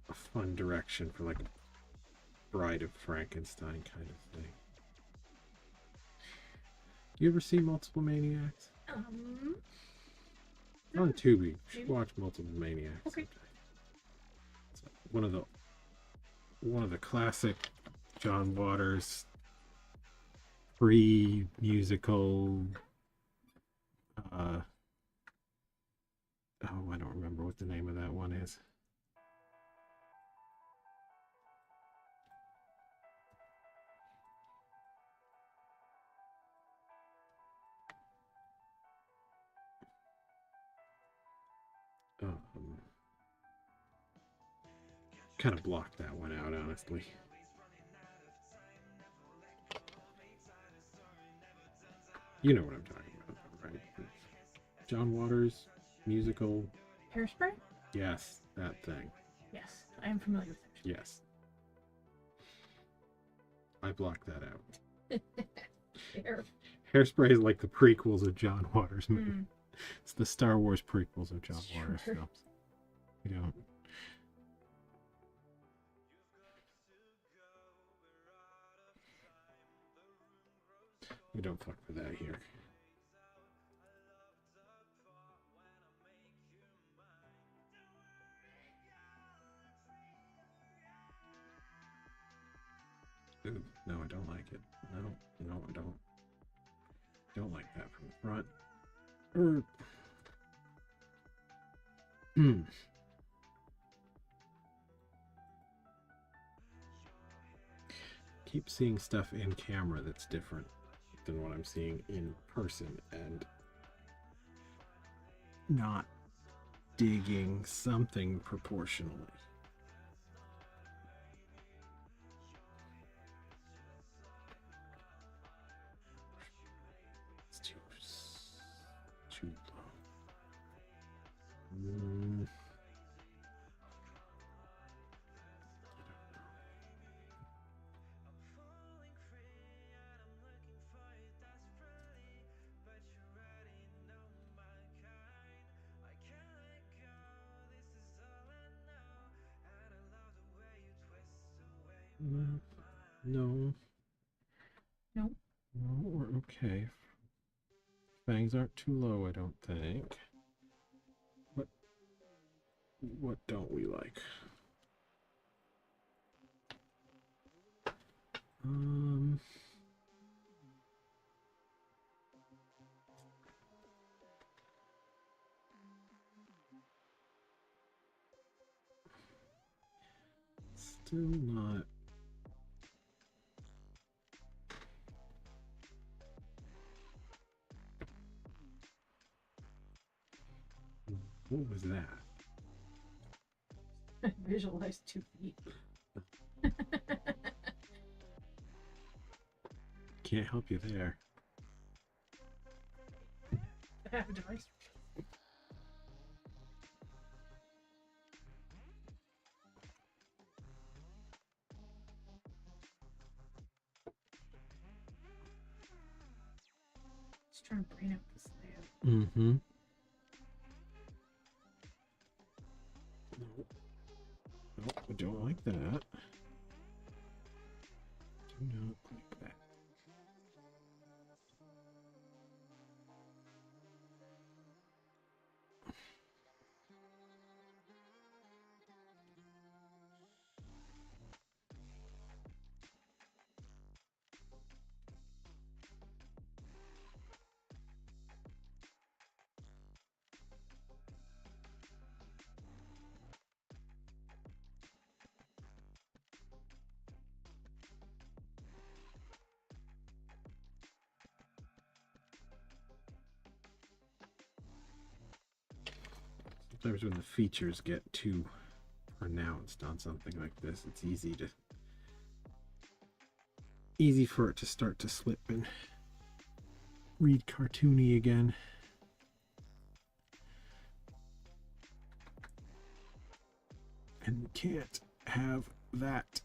a fun direction for like a Bride of Frankenstein kind of thing. You ever see Multiple Maniacs? On Tubi. You should watch Multiple Maniacs. Okay. It's one of the classic John Waters free musical what the name of that one is. Kind of blocked that one out, honestly. You know what I'm talking about, right? John Waters musical. Hairspray? Yes, that thing. Yes, I am familiar with Hairspray. Yes. I blocked that out. Hairspray is like the prequels of John Waters movies. It's the Star Wars prequels of John Waters films. You don't. We don't fuck with that here. Ooh, no, I don't like it. No, I don't. Don't like that from the front. Keep seeing stuff in camera that's different than what I'm seeing in person, and not digging something proportionally. It's too low. No. No. No, we're okay. Fangs aren't too low, I don't think. But what don't we like? Still not. What was that? Visualize 2 feet. Can't help you there. I have a device. Just trying to brain out this layout. Mm-hmm. Nope, I don't like that. Do not like that. Sometimes when the features get too pronounced on something like this, it's easy for it to start to slip and read cartoony again. And we can't have that.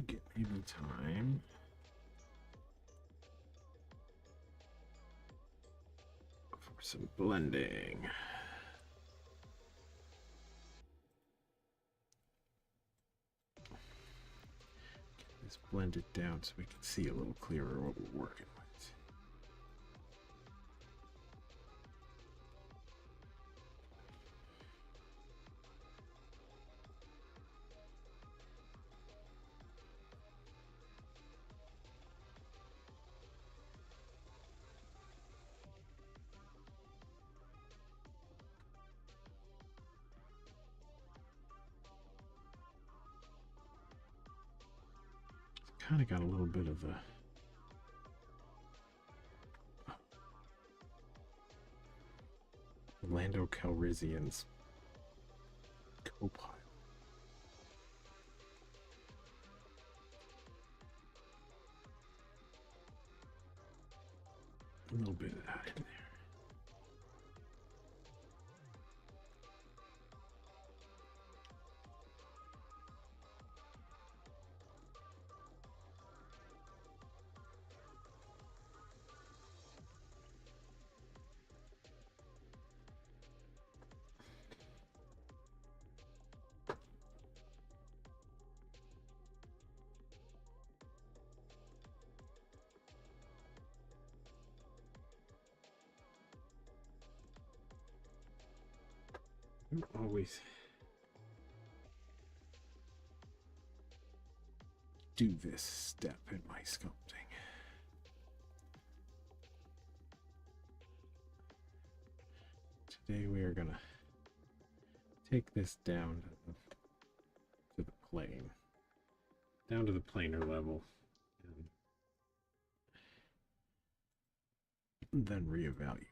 Get maybe time. For some blending. Get this blended down so we can see a little clearer what we're working with. Kind of got a little bit of a Lando Calrissian's co-pilot. A little bit of that in there. Always do this step in my sculpting. Today we are gonna take this down to the plane, down to the planar level, and then reevaluate.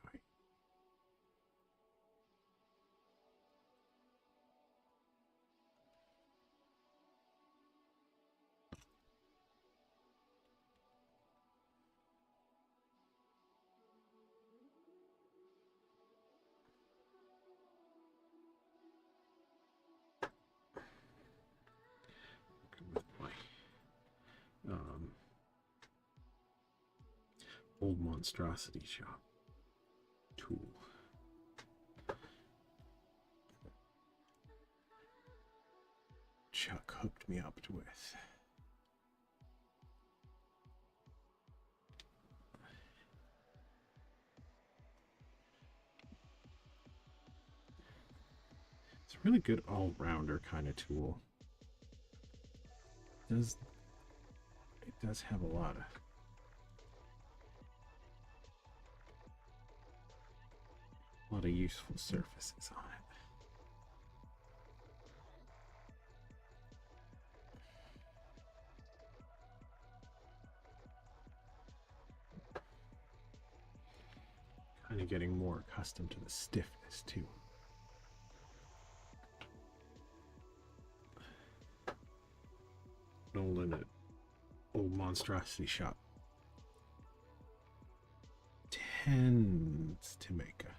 With my old monstrosity shop tool. Chuck hooked me up with. It's a really good all-rounder kind of tool. It does have a lot of useful surfaces on it. Kind of getting more accustomed to the stiffness too. Nolan at Old Monstrosity Shop tends to make a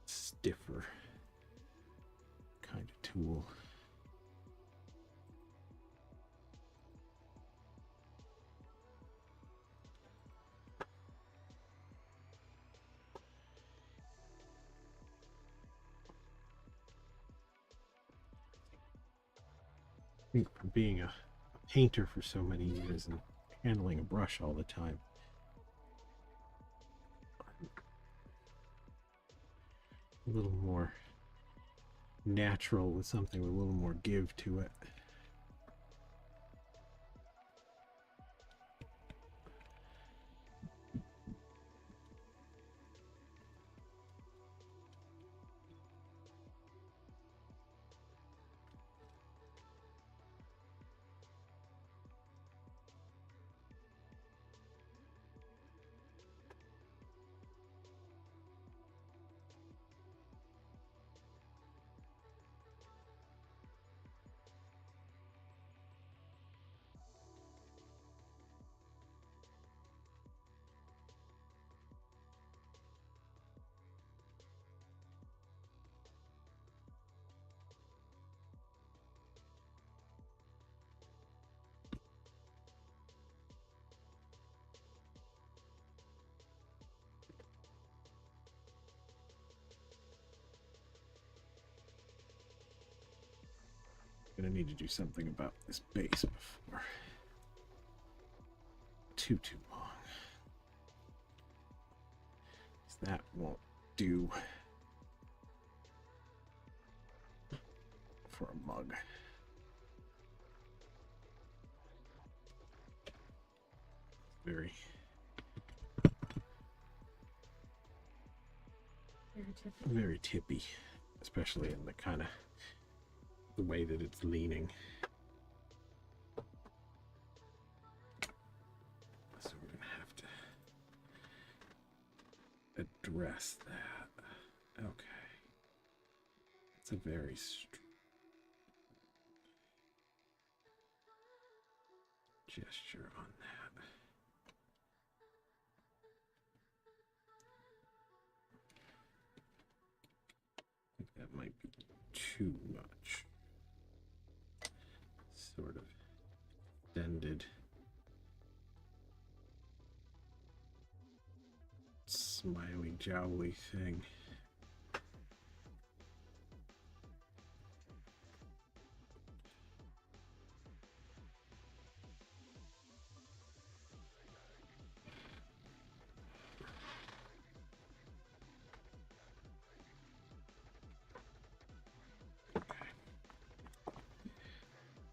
stiffer kind of tool. I think from being a painter for so many years and handling a brush all the time, a little more natural with something with a little more give to it. Gonna need to do something about this base before too long. That won't do for a mug. Very Very tippy. tippy, especially in the kind of the way that it's leaning. So we're gonna have to address that. Okay, it's a very gesture on that. I think that might be too much. Sort of extended smiley jowly thing. Okay.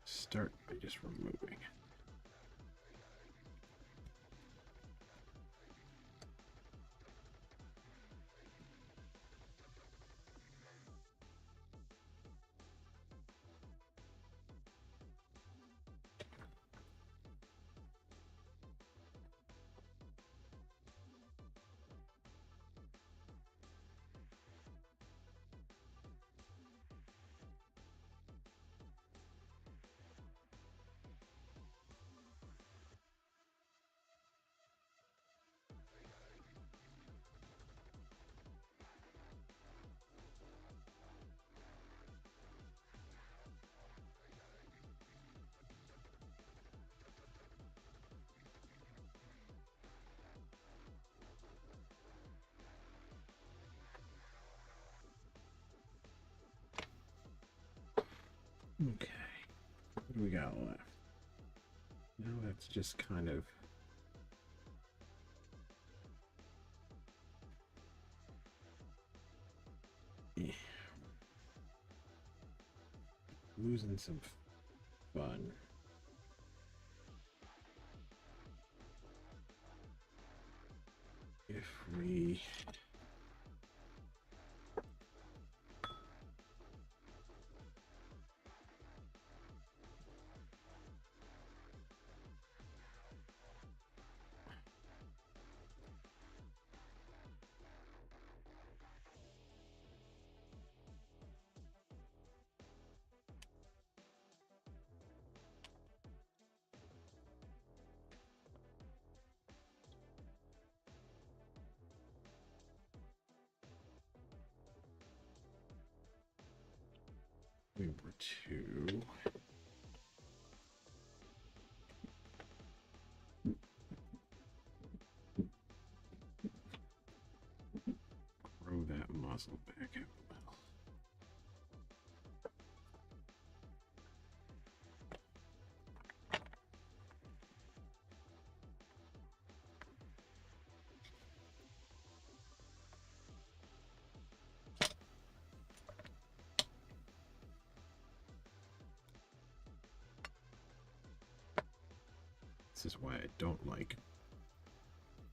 Start by just removing it. Okay, what do we got left? Now that's just kind of losing some fun. If we were to grow that muzzle back out a little. This is why I don't like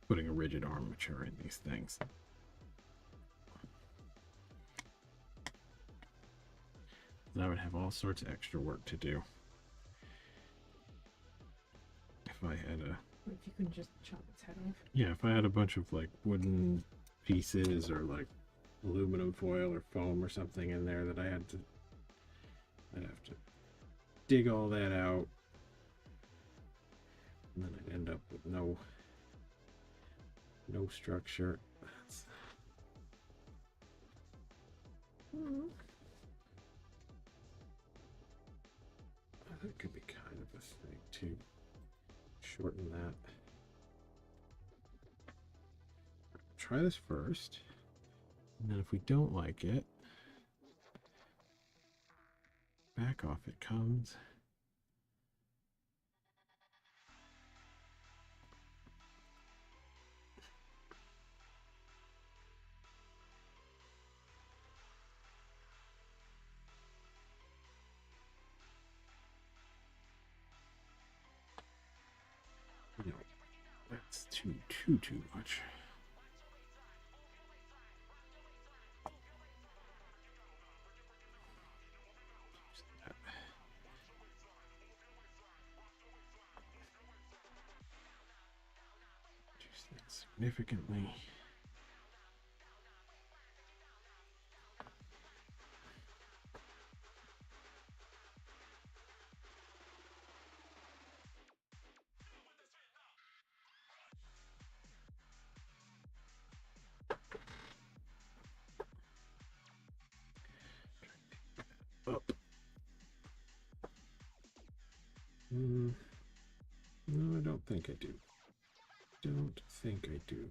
putting a rigid armature in these things. I would have all sorts of extra work to do if I had a... If you can just chop its head off. Yeah, if I had a bunch of like wooden pieces or like aluminum foil or foam or something in there that I'd have to dig all that out, and then I'd end up with no structure. That's... That could be kind of a thing to shorten that. Try this first, and then if we don't like it, back back, off it comes. No, that's too much. Reduce that significantly. Up. No, I don't think I do. Don't think I do.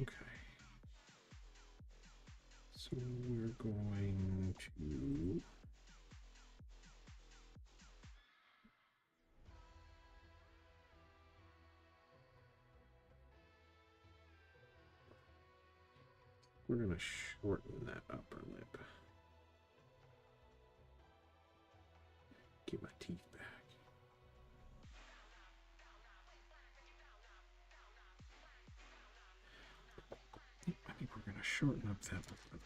Okay. So we're going to shorten that upper lip. Get my teeth back. I think we're going to shorten up that upper lip.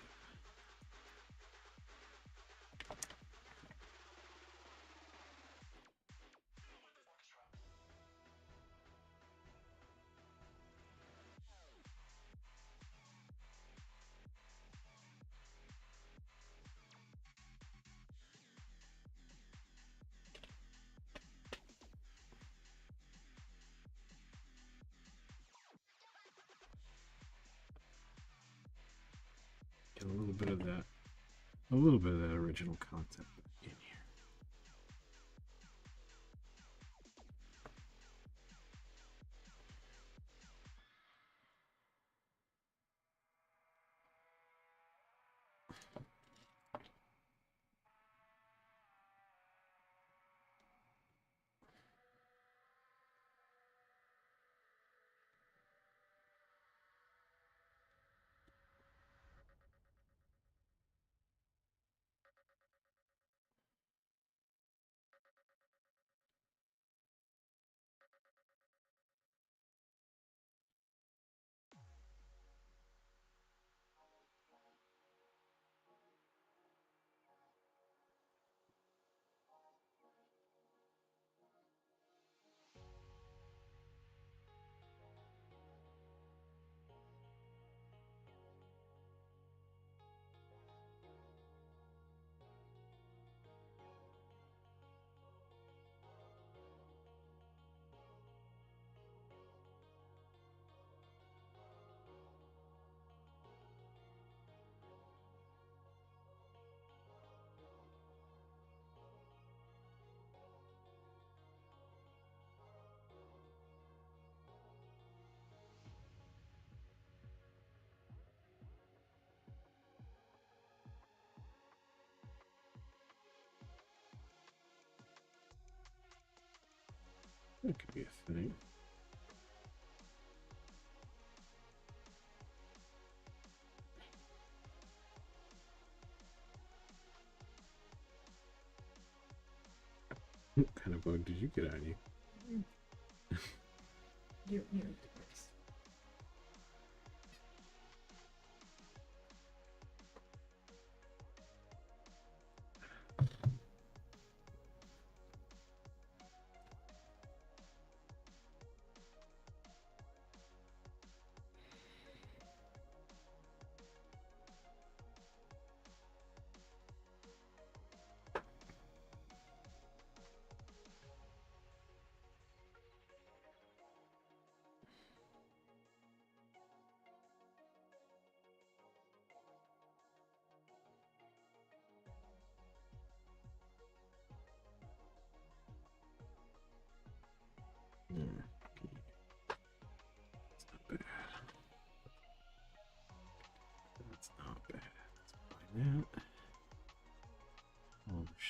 Get a little bit of that original concept in here. That could be a thing. What kind of bug did you get on you? You twice.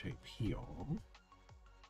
shape heel. I feel so alone.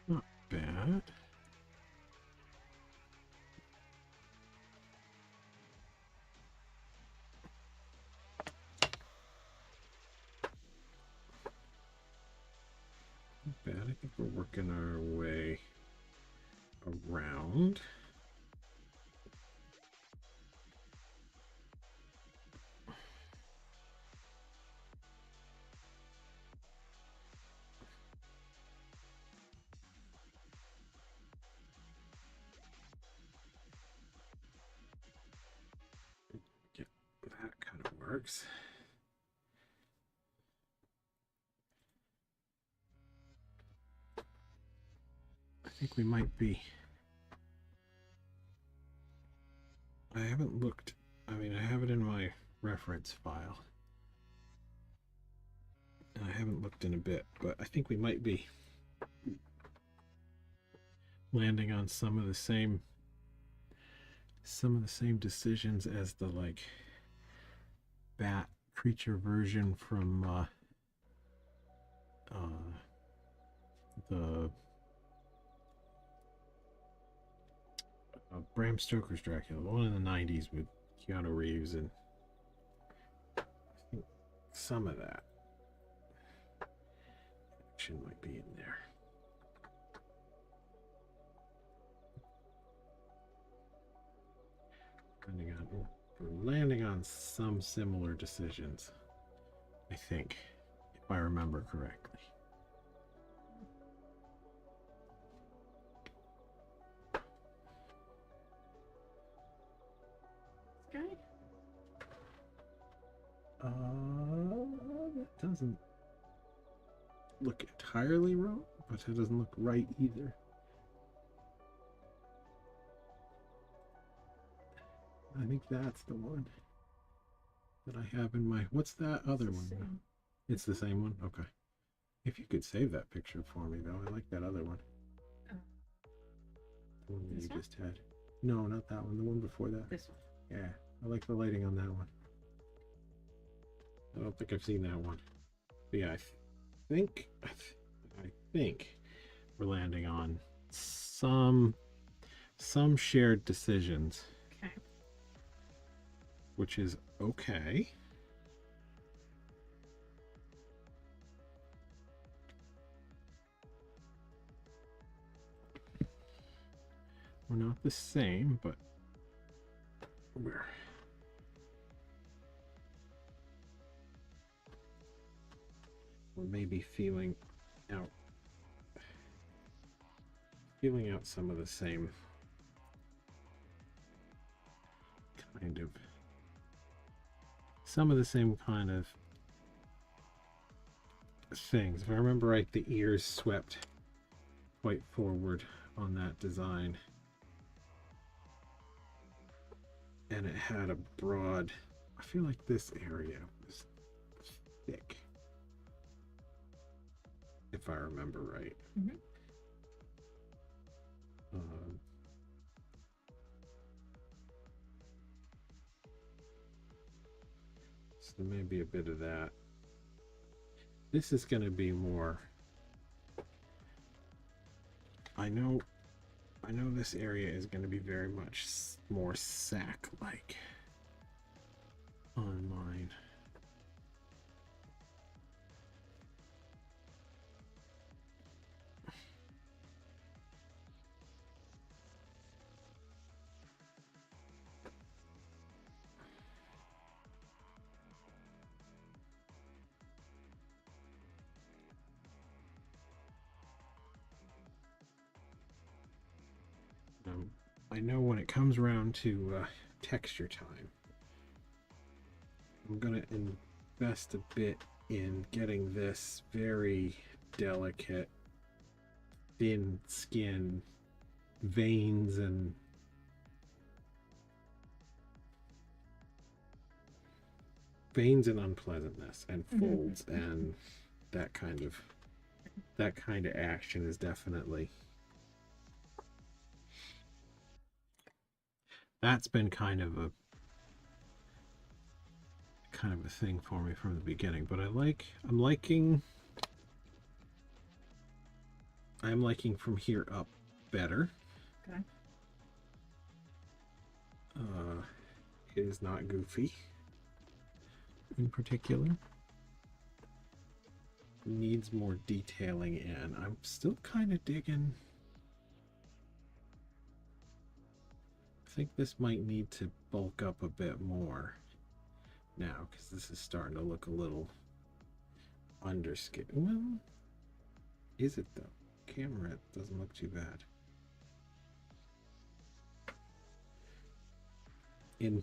Not bad. bad. I think we're working our way around. Yeah, that kind of works. I think we might be. I haven't looked. I mean, I have it in my reference file. And I haven't looked in a bit, but I think we might be landing on some of the same decisions as the like bat creature version from the Bram Stoker's Dracula, the one in the 90s with Keanu Reeves, and I think some of that action might be in there. We're landing on some similar decisions, I think, if I remember correctly. Sky? That doesn't look entirely wrong, but it doesn't look right either. I think that's the one that I have in my. What's that other one? Same. It's the same one? Okay. If you could save that picture for me, though. I like that other one. Oh. The one that This you one? just had. No, not that one. The one before that. This one. Yeah, I like the lighting on that one. I don't think I've seen that one. But yeah, I think we're landing on some shared decisions, Okay. which is okay. We're not the same, but we're maybe feeling out some of the same kind of things. If I remember right, the ears swept quite forward on that design, and it had a broad. I feel like this area was thick, if I remember right. Mm-hmm. So there may be a bit of that. This is going to be more. I know this area is going to be very much more sack-like on mine. I know when it comes around to texture time, I'm going to invest a bit in getting this very delicate, thin skin, veins and unpleasantness and folds and that kind of action is definitely. That's been kind of a thing for me from the beginning, but I'm liking from here up better. Okay. It is not goofy in particular. needs more detailing in. I'm still kind of digging. I think this might need to bulk up a bit more now, because this is starting to look a little underscale. Well, is it though? Camera, it doesn't look too bad. In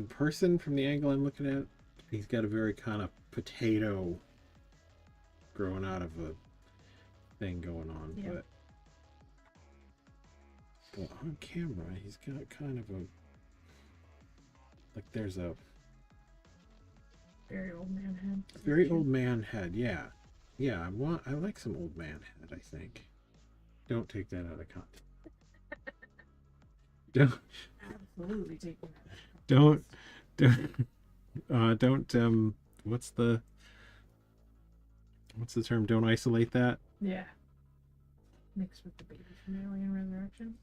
person, from the angle I'm looking at, he's got a very kind of potato growing out of a thing going on. Yeah. But on camera, he's got kind of a, like, there's a Very old man head. very old man head. Yeah, I like some old man head, I think. Don't take that out of context. Absolutely taking that. don't what's the term? Don't isolate that. Yeah. Mixed with the baby from Alien Resurrection.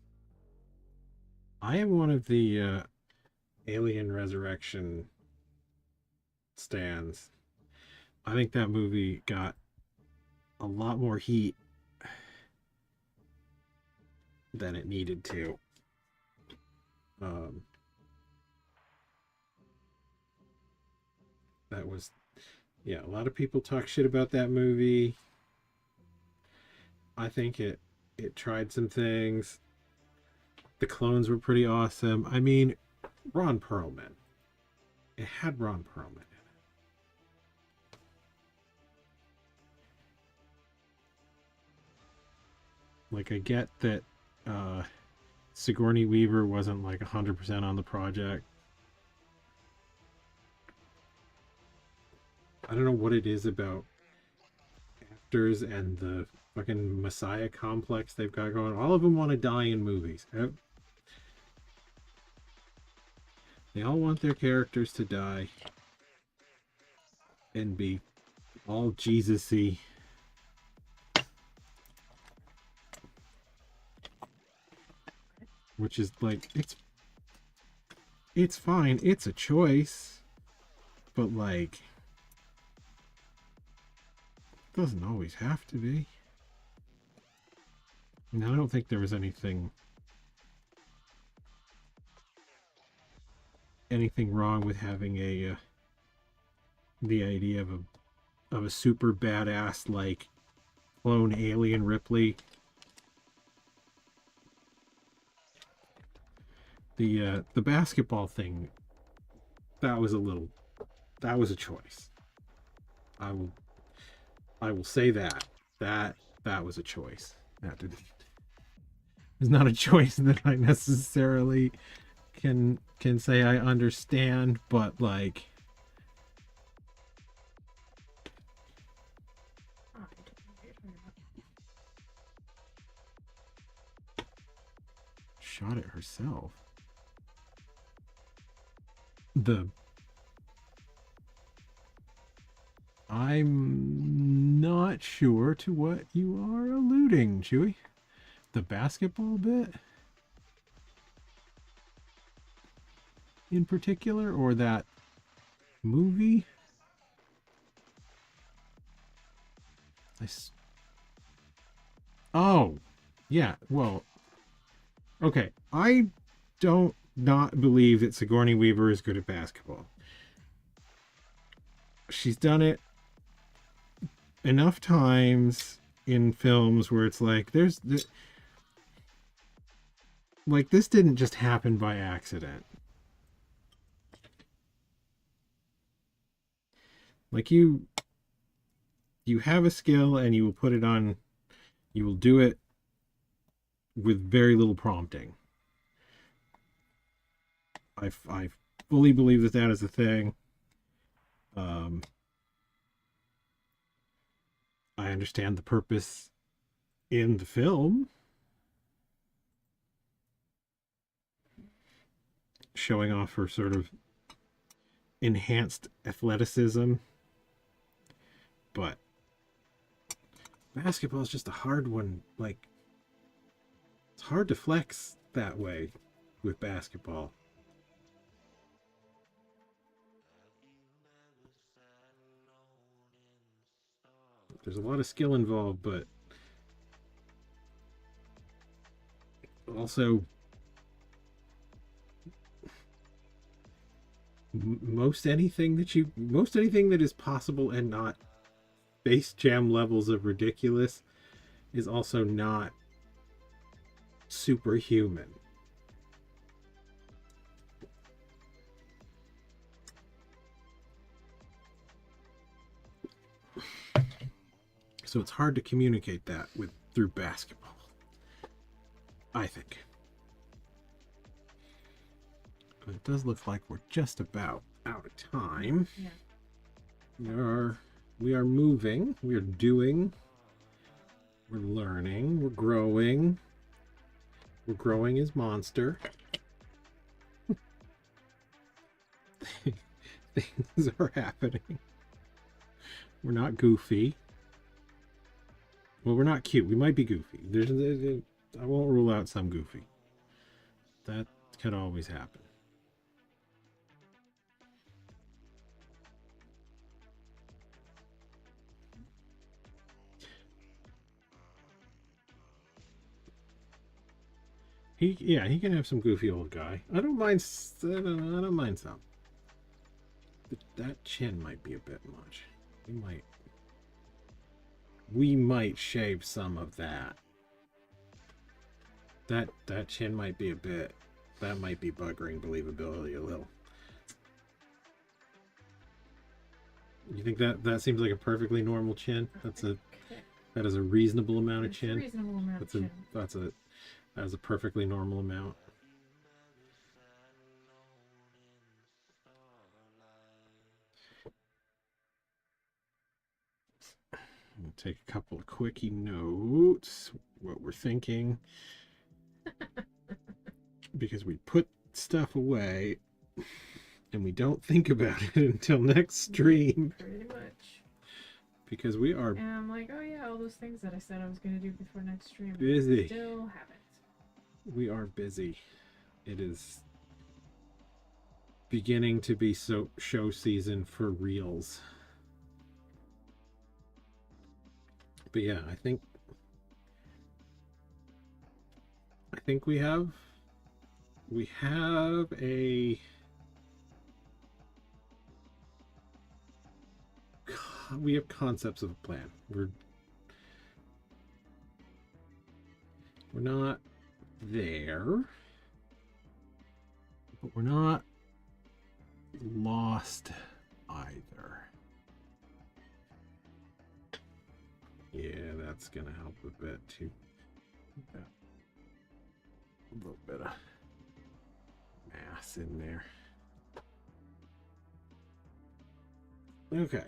I am one of the Alien Resurrection stands. I think that movie got a lot more heat than it needed to. That was, yeah, a lot of people talk shit about that movie. I think it tried some things. The clones were pretty awesome. I mean, Ron Perlman. It had Ron Perlman in it. Like, I get that Sigourney Weaver wasn't like 100% on the project. I don't know what it is about actors and the fucking Messiah complex they've got going. All of them want to die in movies. They all want their characters to die and be all Jesus-y. Which is like, it's fine. It's a choice. But like, it doesn't always have to be. And I don't think there was anything wrong with having the idea of a super badass like clone alien Ripley. The basketball thing, that was a choice. I will say that was a choice. That is not a choice that I necessarily can say I understand, but like, shot it herself. I'm not sure to what you are alluding, Chewy. The basketball bit in particular, or that movie? Oh, yeah, well, okay. I don't not believe that Sigourney Weaver is good at basketball. She's done it enough times in films where it's like, like, this didn't just happen by accident. Like, you have a skill and you will put it on, you will do it with very little prompting. I fully believe that is a thing. I understand the purpose in the film, showing off her sort of enhanced athleticism, but basketball is just a hard one. Like, it's hard to flex that way with basketball. There's a lot of skill involved, but also most anything that is possible and not Space Jam levels of ridiculous is also not superhuman. So it's hard to communicate that through basketball, I think. But it does look like we're just about out of time. Yeah. We are moving, we are doing, we're learning, we're growing. We're growing as monster. Things are happening. We're not goofy. Well, we're not cute. We might be goofy. I won't rule out some goofy. That could always happen. He can have some goofy old guy. I don't mind some. But that chin might be a bit much. We might shave some of that. That chin might be a bit. That might be buggering believability a little. You think that seems like a perfectly normal chin? That is a reasonable amount of chin. Reasonable amount of chin. That is a perfectly normal amount. We'll take a couple of quickie notes, what we're thinking. Because we put stuff away and we don't think about it until next stream. Pretty much. Because we are And I'm like, oh yeah, all those things that I said I was going to do before next stream. busy. Still haven't. We are busy. It is beginning to be show season for reels. But yeah, I think we have concepts of a plan. We're not there, but we're not lost either. Yeah, that's gonna help a bit too. Yeah. A little bit of mass in there. Okay,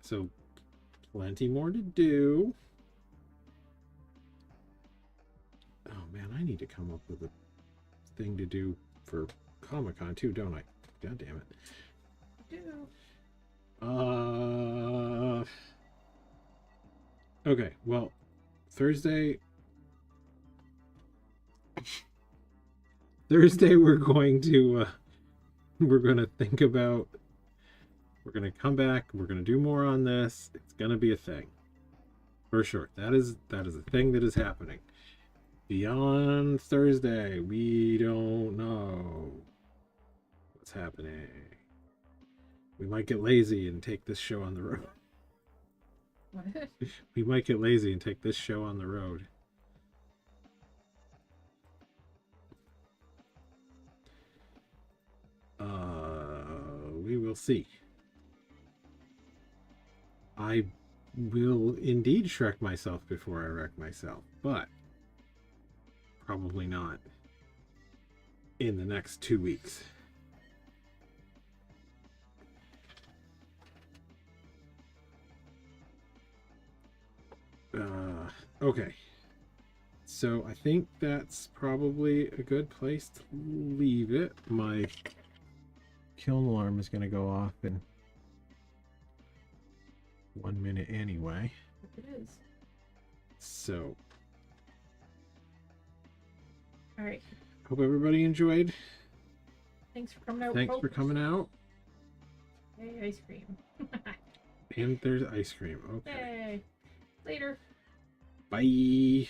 so plenty more to do. Oh man, I need to come up with a thing to do for Comic-Con too, don't I? God damn it. Do. Okay, well, Thursday we're going to think about, we're going to come back, we're going to do more on this. It's going to be a thing. For sure. That is a thing that is happening. Beyond Thursday, we don't know what's happening. We might get lazy and take this show on the road. What? We might get lazy and take this show on the road. We will see. I will indeed Shrek myself before I wreck myself, but probably not in the next 2 weeks. Okay. So I think that's probably a good place to leave it. My kiln alarm is going to go off in 1 minute anyway. It is. So, All right. hope everybody enjoyed. Thanks for coming out. Thanks for folks. coming out. Yay, ice cream. And there's ice cream. Okay. Yay. Later. Bye.